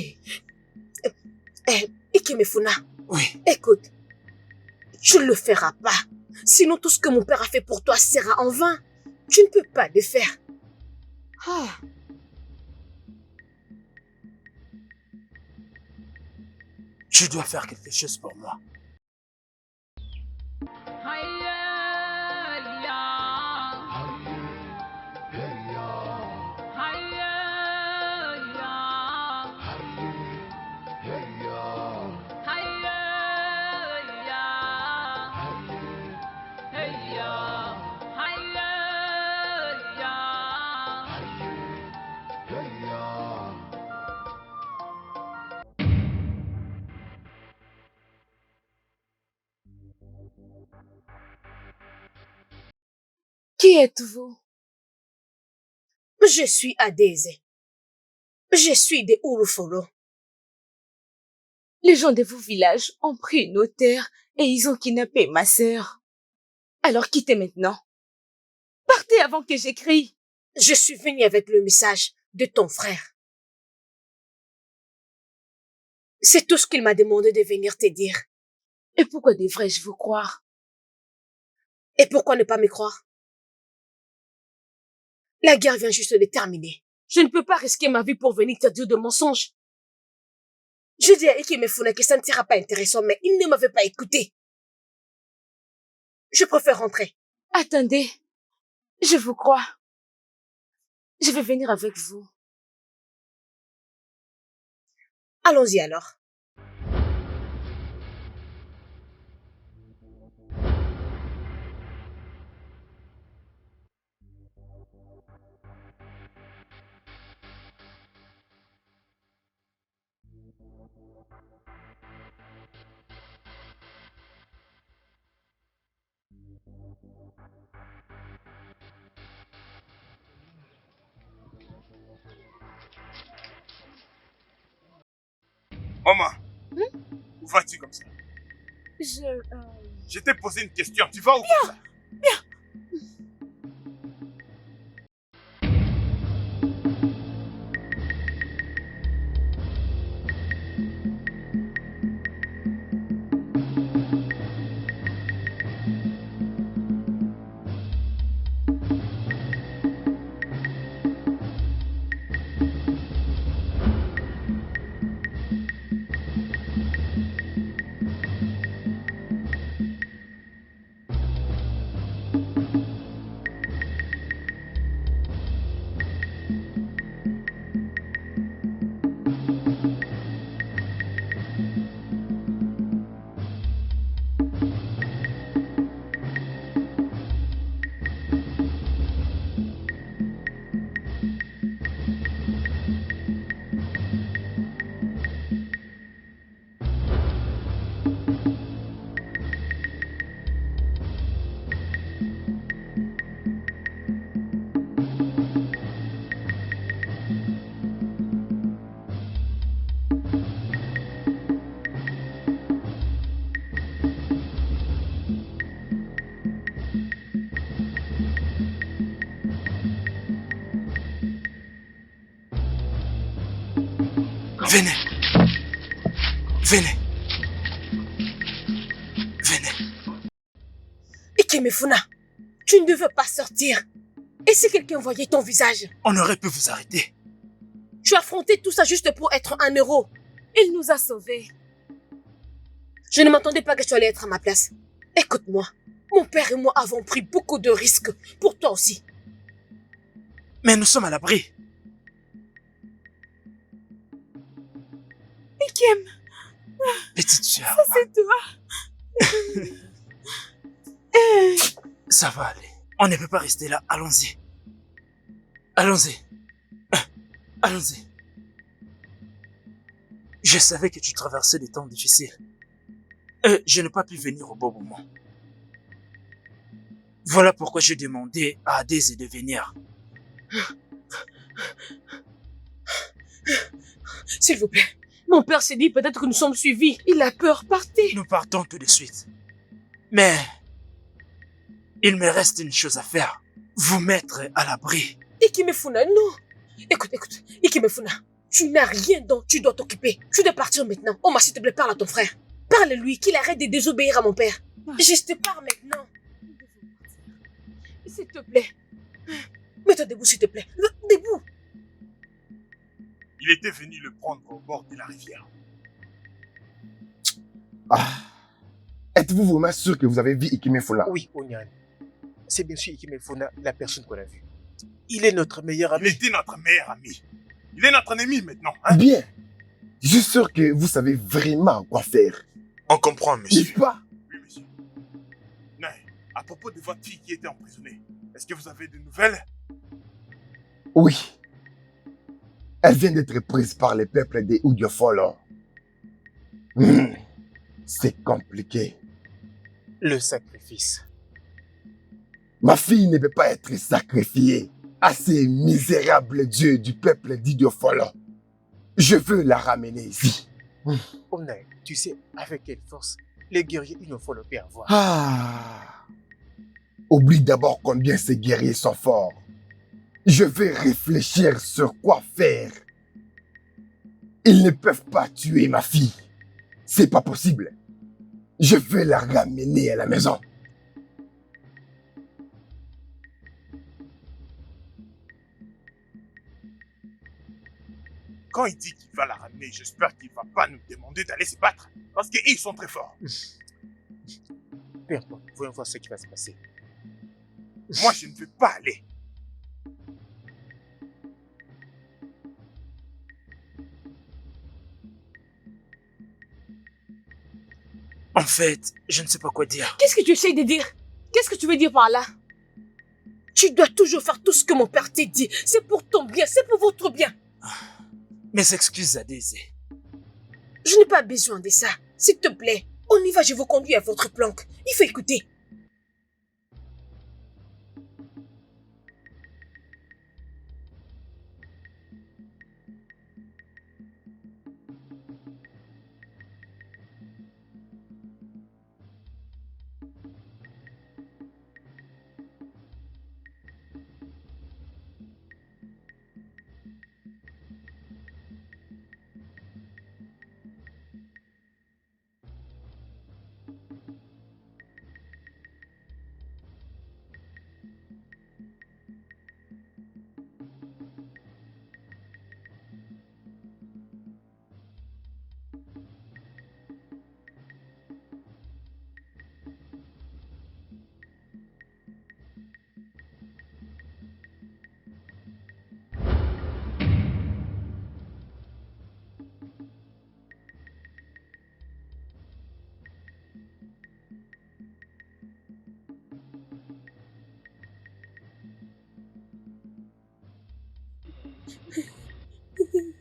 S3: Ikemefuna,
S4: Oui,
S3: écoute, tu ne le feras pas. Sinon tout ce que mon père a fait pour toi sera en vain. Tu ne peux pas le faire.
S4: tu dois faire quelque chose pour moi.
S8: Qui êtes-vous?
S3: Je suis Adeze. Je suis des Urufolo.
S8: Les gens de vos villages ont pris nos terres et ils ont kidnappé ma sœur. Alors quittez maintenant. Partez avant que j'écrie.
S3: Je suis venue avec le message de ton frère. C'est tout ce qu'il m'a demandé de venir te dire.
S8: Et pourquoi devrais-je vous croire?
S3: Et pourquoi ne pas me croire? La guerre vient juste de terminer. Je ne peux pas risquer ma vie pour venir te dire de mensonges. Je dis à Ikemefuna que ça ne sera pas intéressant, mais il ne m'avait pas écouté. Je préfère rentrer.
S8: Attendez, je vous crois. Je vais venir avec vous.
S3: Allons-y alors.
S2: Maman, où vas-tu comme ça? Je t'ai posé une question, tu vas où comme ça?
S4: Venez. Venez. Venez.
S3: Ikemefuna, tu ne devais pas sortir. Et si quelqu'un voyait ton visage?
S4: On aurait pu vous arrêter.
S3: Tu as affronté tout ça juste pour être un héros.
S8: Il nous a sauvés.
S3: Je ne m'attendais pas que tu allais être à ma place. Écoute-moi, mon père et moi avons pris beaucoup de risques. Pour toi aussi.
S4: Mais nous sommes à l'abri.
S8: Ikem,
S4: Petite sœur.
S8: ça c'est toi.
S4: Ça va aller. On ne peut pas rester là. Allons-y. Allons-y. Allons-y. Je savais que tu traversais des temps difficiles. Je n'ai pas pu venir au bon moment. Voilà pourquoi j'ai demandé à Daisy de venir.
S3: S'il vous plaît. Mon père s'est dit peut-être que nous sommes suivis. Il a peur, partez.
S4: Nous partons tout de suite. Mais il me reste une chose à faire. Vous mettre à l'abri.
S3: Ikimefuna, non. Écoute, Ikimefuna, tu n'as rien dont tu dois t'occuper. Tu dois partir maintenant. Oma, s'il te plaît, parle à ton frère. Parle-lui qu'il arrête de désobéir à mon père. Je te parle maintenant. S'il te plaît. Mets-toi debout, s'il te plaît. Debout.
S2: Il était venu le prendre au bord de la rivière.
S1: Ah. Êtes-vous vraiment sûr que vous avez vu Ikimefuna?
S6: Oui, Onyan. C'est bien sûr Ikimefuna, la personne qu'on a vue. Il est notre meilleur
S2: Il
S6: ami.
S2: était notre meilleur ami. Il est notre ennemi maintenant. Hein?
S1: Bien. Je suis sûr que vous savez vraiment quoi faire.
S2: On comprend, monsieur.
S1: N'est-ce pas?
S2: Oui, monsieur. Mais, à propos de votre fille qui était emprisonnée, est-ce que vous avez des nouvelles?
S1: Oui. Elle vient d'être prise par le peuple des Udiofolo. C'est compliqué.
S6: Le sacrifice.
S1: Ma fille ne peut pas être sacrifiée à ces misérables dieux du peuple d'Idiofolo. Je veux la ramener ici.
S6: Onyan, tu sais avec quelle force les guerriers Unofolo peuvent avoir.
S1: Ah. Oublie d'abord combien ces guerriers sont forts. Je vais réfléchir sur quoi faire. Ils ne peuvent pas tuer ma fille. C'est pas possible. Je vais la ramener à la maison.
S2: Quand il dit qu'il va la ramener, j'espère qu'il va pas nous demander d'aller se battre. Parce qu'ils sont très forts.
S6: Peu importe, voyons voir ce qui va se passer.
S2: Moi, je ne veux pas aller.
S4: En fait, je ne sais pas quoi dire.
S3: Qu'est-ce que tu essayes de dire? Qu'est-ce que tu veux dire par là? Tu dois toujours faire tout ce que mon père t'a dit. C'est pour ton bien, c'est pour votre bien.
S4: Mes excuses à Daisy.
S3: Je n'ai pas besoin de ça. S'il te plaît, on y va, je vous conduis à votre planque. Il faut écouter.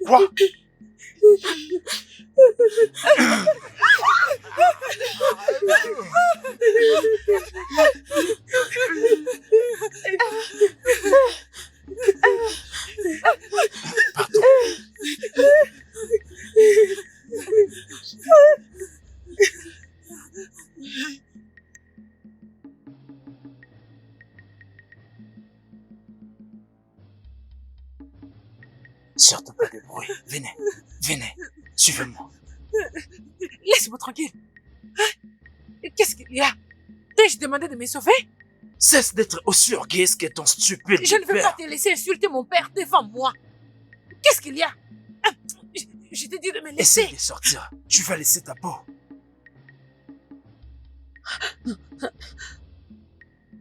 S2: Quoi?
S4: Surtout pas de bruit. Venez, venez, suivez-moi.
S5: Laisse-moi tranquille. Hein? Qu'est-ce qu'il y a? T'ai-je demandé de me sauver?
S4: Cesse d'être aussi orgueilleuse que ton stupide
S5: Je ne veux
S4: père.
S5: pas te laisser insulter mon père devant moi. Qu'est-ce qu'il y a? Ah, je t'ai dit de me laisser.
S4: Essaye de sortir. Tu vas laisser ta peau.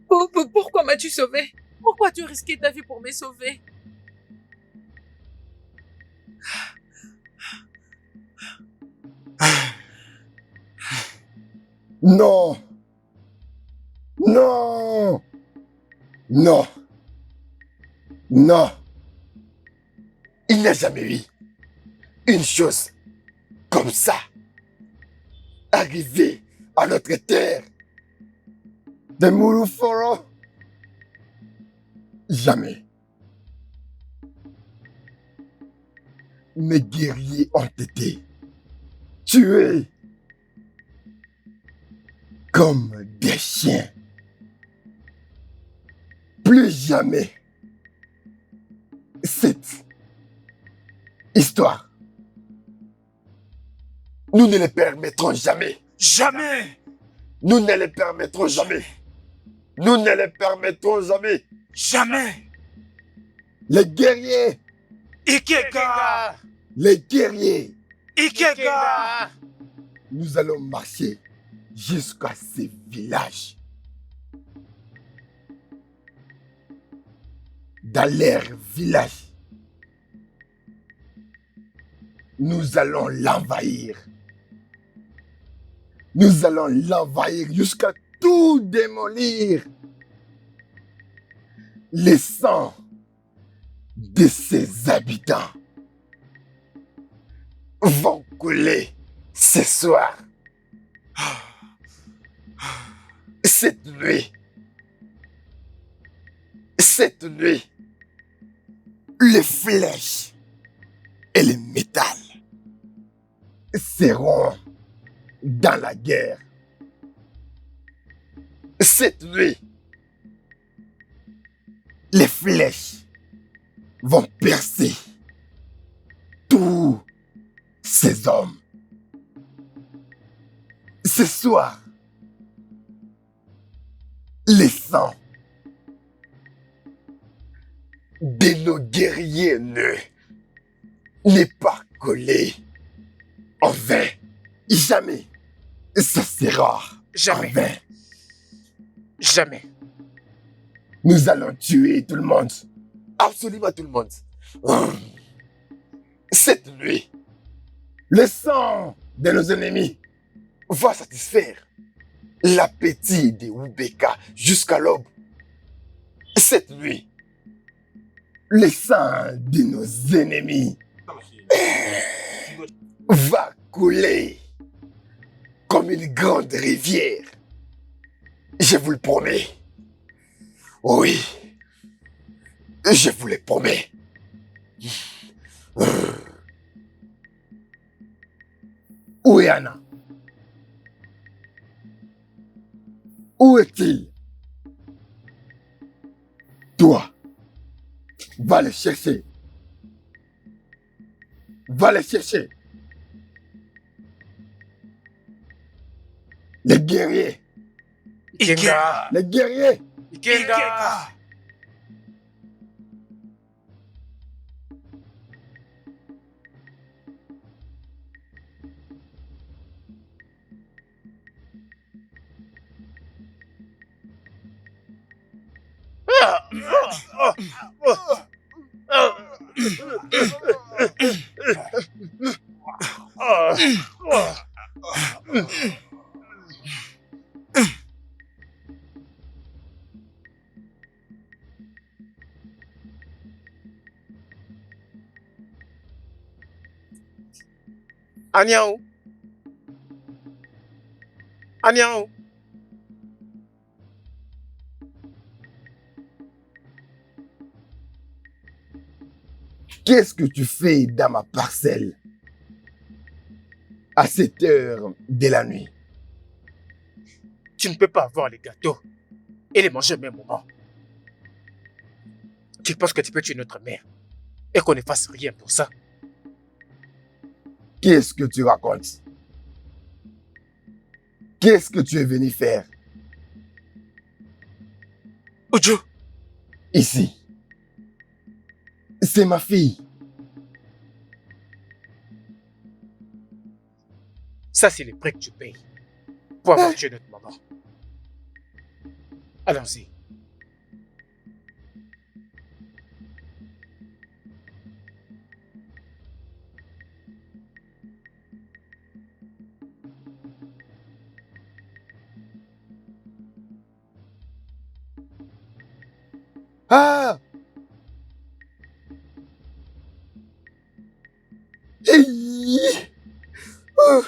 S5: Pourquoi m'as-tu sauvé? Pourquoi tu risquais ta vie pour me sauver?
S1: Non. Non. Non. Non. Il n'y a jamais eu une chose comme ça arriver à notre terre de Muruforo. Jamais. Mes guerriers ont été tués comme des chiens. Plus jamais cette histoire. Nous ne les permettrons jamais.
S2: Jamais.
S1: Nous ne les permettrons jamais. Nous ne les permettrons jamais.
S2: Jamais.
S1: Les guerriers.
S2: Ikega.
S1: Les guerriers.
S2: Ikega.
S1: Nous allons marcher jusqu'à ces villages. Dans leur village, nous allons l'envahir. Nous allons l'envahir jusqu'à tout démolir. Les sangs de ses habitants vont couler ce soir. Cette nuit, les flèches et le métal seront dans la guerre. Cette nuit, les flèches vont percer tous ces hommes. Ce soir, les sangs de nos guerriers n'est pas collé en vain. Jamais ça sera
S6: Jamais.
S1: en vain.
S6: Jamais.
S1: Nous allons tuer tout le monde. Absolument tout le monde. Cette nuit, le sang de nos ennemis va satisfaire l'appétit des Wubeka jusqu'à l'aube. Cette nuit, le sang de nos ennemis va couler comme une grande rivière. Je vous le promets. Oui, je vous le promets. Où est Anna? Où est-il? Toi, va le chercher. Va le chercher. Les guerriers.
S6: Ikenga.
S1: Les guerriers.
S6: Ikenga.
S9: Aniao. Aniao.
S1: Qu'est-ce que tu fais dans ma parcelle à cette heure de la nuit?
S6: Tu ne peux pas avoir les gâteaux et les manger au même moment. Tu penses que tu peux tuer notre mère et qu'on ne fasse rien pour ça?
S1: Qu'est-ce que tu racontes? Qu'est-ce que tu es venu faire
S6: Ojo,
S1: ici? C'est ma fille.
S6: ça c'est le prix que tu payes pour avoir tué notre maman. Allons-y.
S1: Ah! Hey! Oh!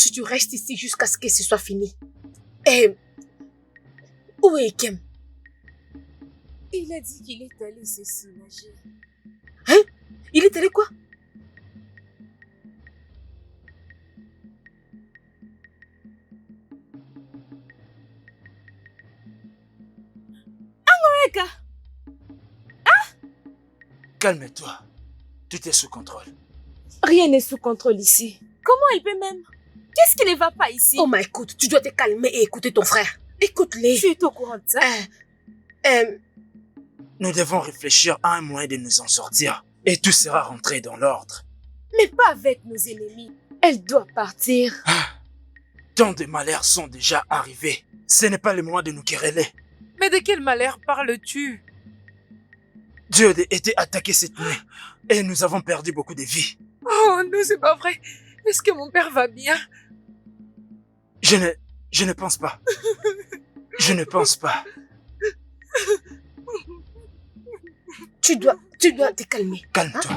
S3: si tu restes ici jusqu'à ce que ce soit fini. Et... Où est Ikem?
S8: Il a dit qu'il est allé se soulager.
S3: Hein? Il est allé quoi?
S8: Angoreka!
S4: Calme-toi. Tout est sous contrôle.
S8: Rien n'est sous contrôle ici. Comment il peut même? Qu'est-ce qui ne va pas ici?
S3: Oh, mais écoute, tu dois te calmer et écouter ton frère. Écoute-les.
S8: Tu es au courant de ça?
S4: Nous devons réfléchir à un moyen de nous en sortir. Et tout sera rentré dans l'ordre.
S8: Mais pas avec nos ennemis. Elle doit partir.
S4: Tant de malheurs sont déjà arrivés. Ce n'est pas le moment de nous quereller.
S5: Mais de quel malheur parles-tu?
S4: Dieu a été attaqué cette nuit. Et nous avons perdu beaucoup de vies.
S5: Oh non, c'est pas vrai. Est-ce que mon père va bien?
S4: Je ne pense pas. Je ne pense pas.
S3: Tu dois te calmer.
S4: Calme-toi.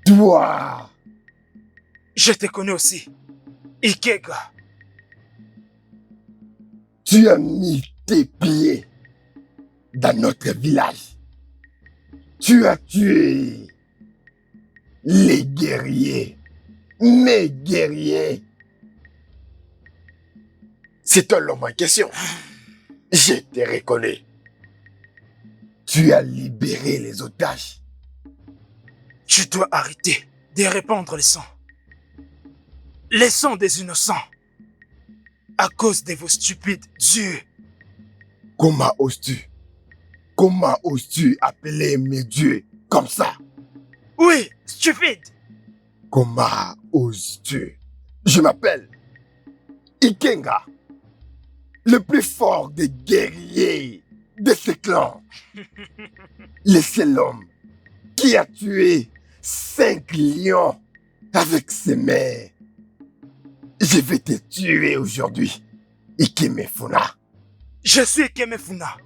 S1: Toi,
S4: Je te connais aussi. Ikega.
S1: tu as mis tes pieds dans notre village. Tu as tué les guerriers, mes guerriers. C'est toi l'homme en question. Je te reconnais. Tu as libéré les otages.
S4: Tu dois arrêter de répandre le sang. Les sangs des innocents. À cause de vos stupides dieux.
S1: Comment oses-tu? Comment oses-tu appeler mes dieux comme ça?
S4: Oui, stupide.
S1: Comment oses-tu? Je m'appelle Ikenga, le plus fort des guerriers de ce clan. Le seul homme qui a tué 5 lions avec ses mains. Je vais te tuer aujourd'hui, Ikemefuna.
S4: Je suis Ikemefuna,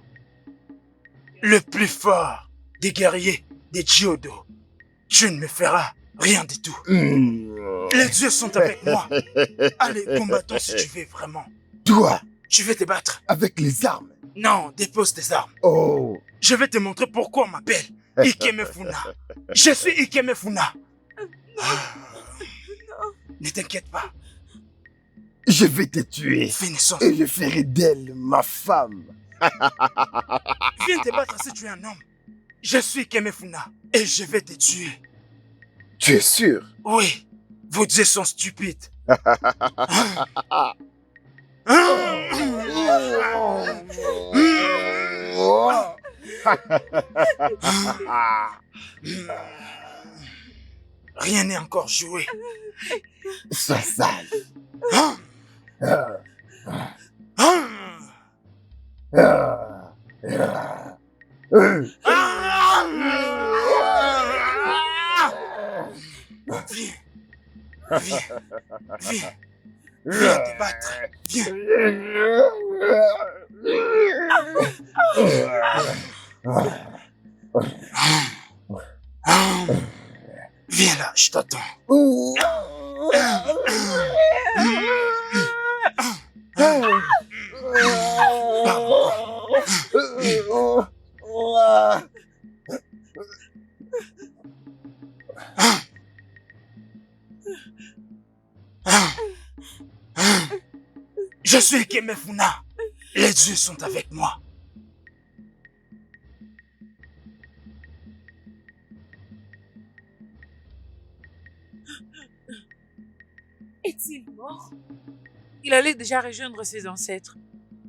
S4: le plus fort des guerriers des Jiodo. Tu ne me feras rien du tout. Les dieux sont avec moi. Allez, combattons si tu veux vraiment.
S1: Toi,
S4: Tu veux te battre?
S1: avec les armes.
S4: Non, dépose tes armes.
S1: Oh,
S4: Je vais te montrer pourquoi on m'appelle Ikemefuna. Je suis Ikemefuna. Ne t'inquiète pas.
S1: je vais te tuer
S4: Finissons.
S1: et je ferai d'elle ma femme.
S4: Viens te battre si tu es un homme. Je suis Ikemefuna et je vais te tuer.
S1: Tu es sûr?
S4: Oui, vos dieux sont stupides. Rien n'est encore joué.
S1: Sois sage.
S4: Viens, viens, viens, viens te battre. Viens. Viens là, je t'attends. Je suis Ikemefuna. Les dieux sont avec moi.
S8: Est-il mort?
S5: Il allait déjà rejoindre ses ancêtres.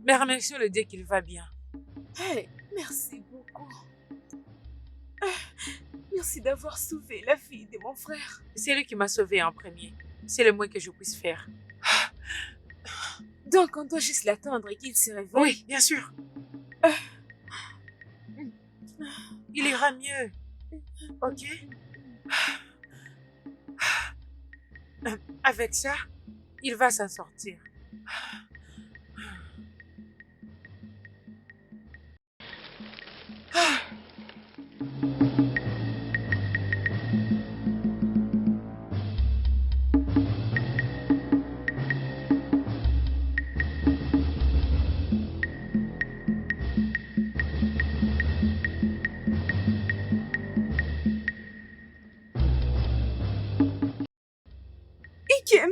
S5: Mais remercions le Dieu qu'il va bien.
S8: Hey, merci beaucoup. Merci d'avoir sauvé la fille de mon frère.
S5: C'est lui qui m'a sauvé en premier. C'est le moins que je puisse faire.
S8: Donc on doit juste l'attendre et qu'il se réveille.
S5: Oui, bien sûr. Il ira mieux. Ok? Avec ça, il va s'en sortir.
S8: Ikem!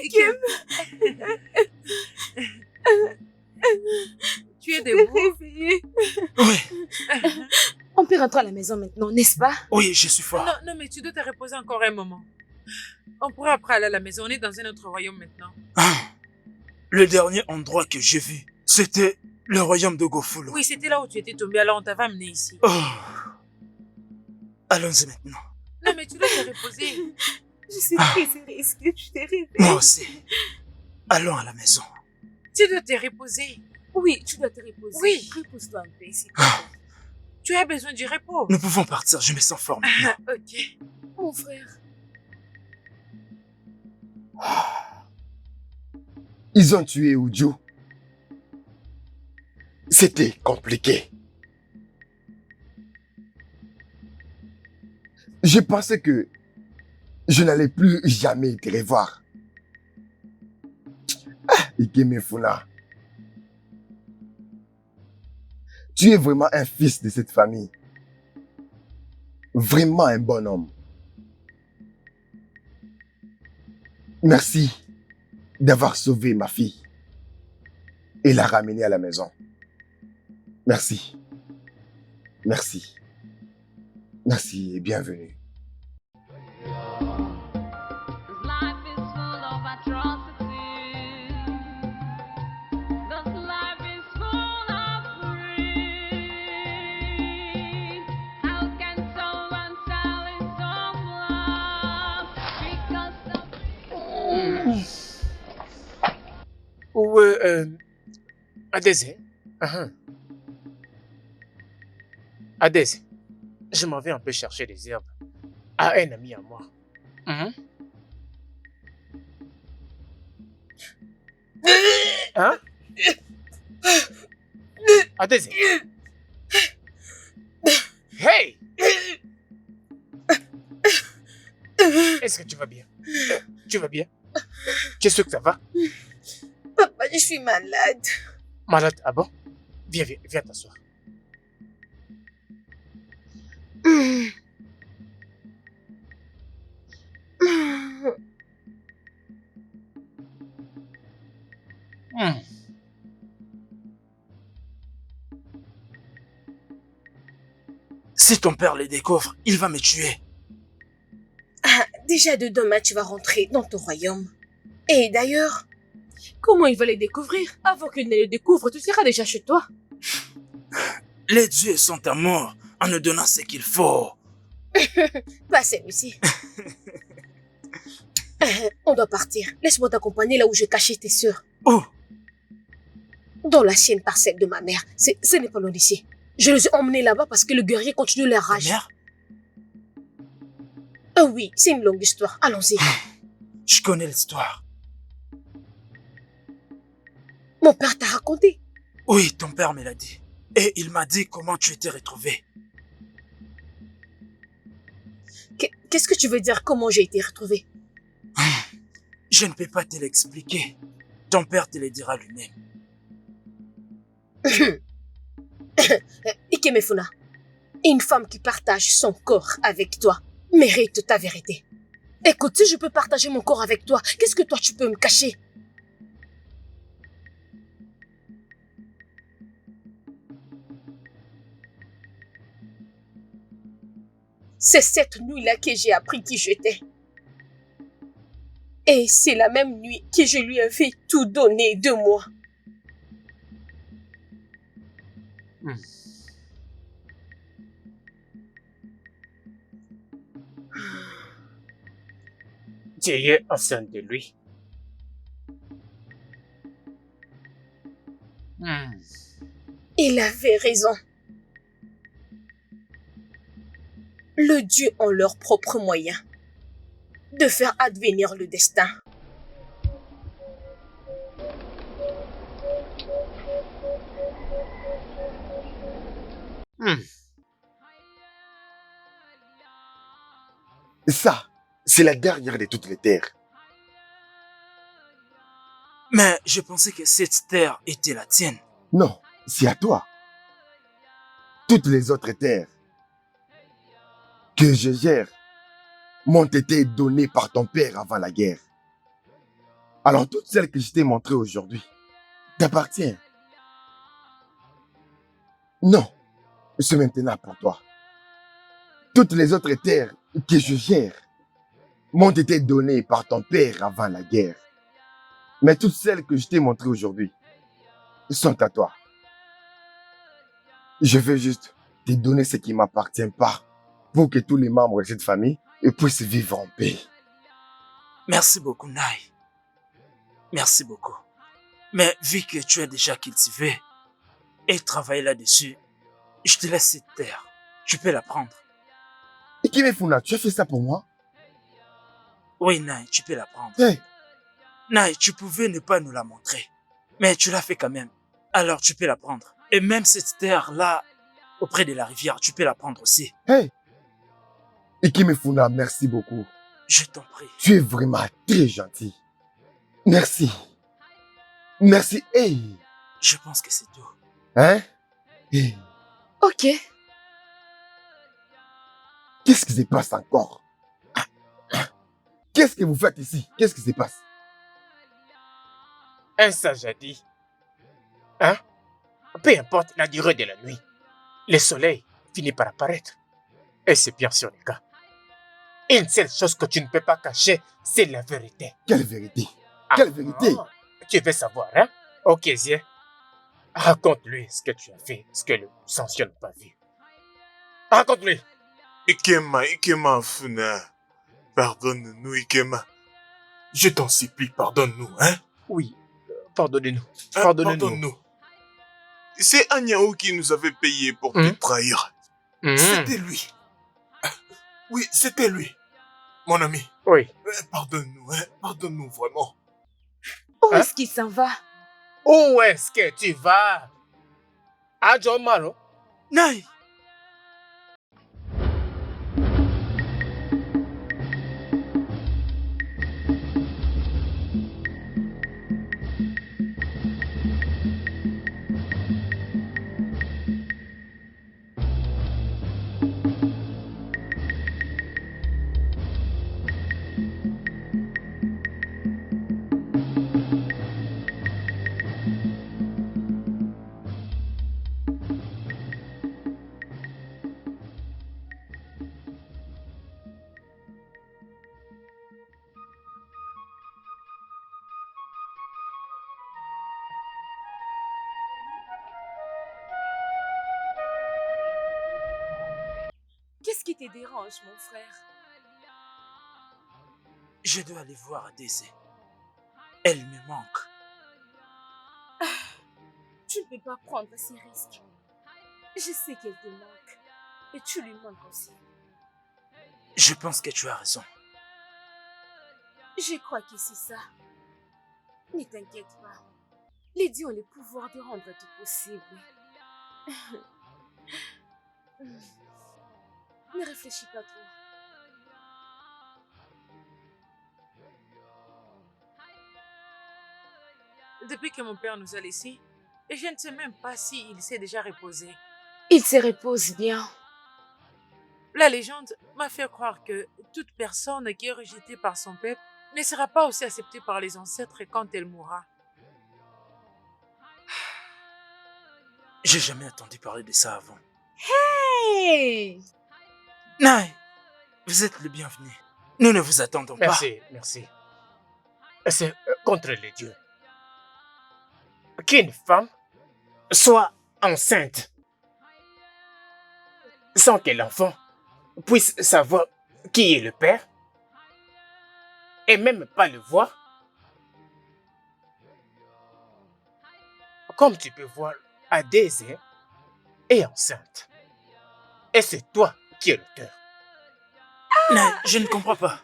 S8: Ikem!
S5: Tu es
S8: T'es
S5: debout?
S8: réveillé.
S4: Oui,
S8: On peut rentrer à la maison maintenant, n'est-ce pas?
S4: oui, je suis fort.
S5: Non, non, mais tu dois te reposer encore un moment. On pourra après aller à la maison. On est dans un autre royaume maintenant.
S4: Le dernier endroit que j'ai vu, c'était le royaume de Gofulo.
S5: Oui, c'était là où tu étais tombé, alors on t'avait amené ici.
S4: Oh. Allons-y maintenant.
S5: Non, mais tu dois te reposer.
S8: Je suis très heureuse que tu t'es réveillé.
S4: Moi aussi. Allons à la maison.
S5: Tu dois te reposer.
S8: Oui, tu dois te reposer.
S5: Oui.
S8: Repose-toi un peu ici.
S5: Tu as besoin du repos.
S4: Nous pouvons partir, je me sens fort maintenant.
S5: Ok.
S8: Mon frère.
S1: Ils ont tué Uju. C'était compliqué. Je pensais que je n'allais plus jamais te revoir. Ikemefuna. Tu es vraiment un fils de cette famille. Vraiment un bon homme. Merci d'avoir sauvé ma fille et la ramenée à la maison. Merci. Merci. Merci et bienvenue.
S10: Life is full of atrocities. This life is full of greed. How can someone sell his own love because of
S6: Ou, Adèse. Adèse, je m'en vais un peu chercher des herbes à un ami à moi. Hein? Adèse. Hey! Est-ce que tu vas bien? Tu vas bien? Tu es sûr que ça va?
S3: Papa, je suis malade.
S6: Malade, ah bon? Viens t'asseoir.
S4: Si ton père les découvre, il va me tuer.
S3: Déjà de demain, tu vas rentrer dans ton royaume. Et d'ailleurs, comment il va les découvrir? Avant qu'il ne les découvre, tu seras déjà chez toi.
S4: Les dieux sont amour en nous donnant ce qu'il faut.
S3: Pas celui-ci. On doit partir. Laisse-moi t'accompagner là où j'ai caché tes sœurs.
S4: Où?
S3: Dans l'ancienne parcelle de ma mère. Ce n'est pas loin d'ici. Je les ai emmenés là-bas parce que le guerrier continue leur rage.
S4: Mère?
S3: Ah oui, c'est une longue histoire. Allons-y.
S4: Je connais l'histoire.
S3: Mon père t'a raconté?
S4: Oui, ton père me l'a dit. Et il m'a dit comment tu étais retrouvé.
S3: Qu'est-ce que tu veux dire comment j'ai été retrouvée?
S4: Je ne peux pas te l'expliquer. Ton père te le dira lui-même.
S3: Ikemefuna, une femme qui partage son corps avec toi mérite ta vérité. Écoute, si je peux partager mon corps avec toi, qu'est-ce que toi tu peux me cacher? C'est cette nuit-là que j'ai appris qui j'étais. Et c'est la même nuit que je lui avais tout donné de moi.
S6: Tu es enceinte de lui.
S3: Il avait raison. Le Dieu ont leurs propres moyens de faire advenir le destin.
S1: Ça, c'est la dernière de toutes les terres.
S4: Mais je pensais que cette terre était la tienne.
S1: Non, c'est à toi. Toutes les autres terres que je gère m'ont été données par ton père avant la guerre. Alors toutes celles que je t'ai montrées aujourd'hui t'appartiennent. Non, c'est maintenant pour toi. Toutes les autres terres que je gère m'ont été données par ton père avant la guerre. Mais toutes celles que je t'ai montrées aujourd'hui sont à toi. Je veux juste te donner ce qui ne m'appartient pas pour que tous les membres de cette famille puissent vivre en paix.
S4: Merci beaucoup, Nai. Merci beaucoup. Mais vu que tu as déjà cultivé et travaillé là-dessus, je te laisse cette terre. Tu peux la prendre.
S1: Et Kimefuna, tu as fait ça pour moi?
S4: Oui, Nai, tu peux la prendre.
S1: Hey.
S4: Nai, tu pouvais ne pas nous la montrer, mais tu l'as fait quand même. Alors tu peux la prendre. Et même cette terre-là, auprès de la rivière, tu peux la prendre aussi.
S1: Hey! Ikemefuna, merci beaucoup.
S4: Je t'en prie.
S1: Tu es vraiment très gentil. Merci. Merci. Hey!
S4: Je pense que c'est tout.
S1: Hein? Hey!
S3: Ok.
S1: Qu'est-ce qui se passe encore? Qu'est-ce que vous faites ici? Qu'est-ce qui se passe?
S6: Un sage a dit, hein? Peu importe la durée de la nuit, le soleil finit par apparaître. Et c'est bien sûr le cas. Une seule chose que tu ne peux pas cacher, c'est la vérité.
S1: Quelle vérité?
S6: Ah,
S1: Quelle vérité?
S6: Tu veux savoir, hein? Ok, Zie. Raconte-lui ce que tu as fait, ce que le Sansio n'a pas vu. Raconte-lui.
S2: Ikema, Funa. Pardonne-nous, Ikema. Je t'en supplie, pardonne-nous, hein?
S6: Oui, pardonnez-nous.
S2: Hein,
S6: Pardonnez-nous.
S2: C'est Anyao qui nous avait payé pour te trahir. C'était lui. Oui, c'était lui. Mon ami.
S6: Oui.
S2: Pardonne-nous, hein? Pardonne-nous vraiment.
S8: Où
S6: Hein?
S8: est-ce qu'il s'en va?
S6: Où est-ce que tu vas? À John Maro?
S4: Nai!
S8: Qu'est-ce qui te dérange, mon frère?
S4: Je dois aller voir Adese. Elle me manque.
S8: Tu ne peux pas prendre ces risques. Je sais qu'elle te manque. Et tu lui manques aussi.
S4: Je pense que tu as raison.
S8: Je crois que c'est ça. Ne t'inquiète pas. Les dieux ont le pouvoir de rendre tout possible. Ne réfléchis pas trop.
S5: Depuis que mon père nous a laissés, je ne sais même pas s'il s'est déjà reposé.
S8: Il se repose bien.
S5: La légende m'a fait croire que toute personne qui est rejetée par son peuple ne sera pas aussi acceptée par les ancêtres quand elle mourra.
S4: J'ai jamais entendu parler de ça avant.
S8: Hey!
S4: Nai, vous êtes le bienvenu. Nous ne vous attendons pas.
S6: Merci, merci. C'est contre les dieux. Qu'une femme soit enceinte sans que l'enfant puisse savoir qui est le père et même pas le voir. Comme tu peux voir, Adese est enceinte. Et c'est toi qui es l'auteur.
S4: Nai, je ne comprends pas.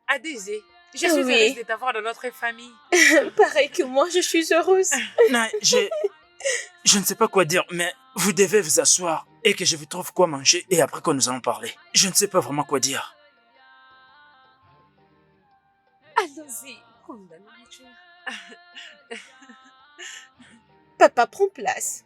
S5: Adese, je suis
S8: Oui.
S5: heureuse de t'avoir dans notre famille.
S8: Pareil que moi, je suis heureuse.
S4: Nai, je ne sais pas quoi dire, mais vous devez vous asseoir et que je vous trouve quoi manger et après que nous allons parler. Je ne sais pas vraiment quoi dire.
S8: Allons-y, prends la nourriture. Papa, prends place.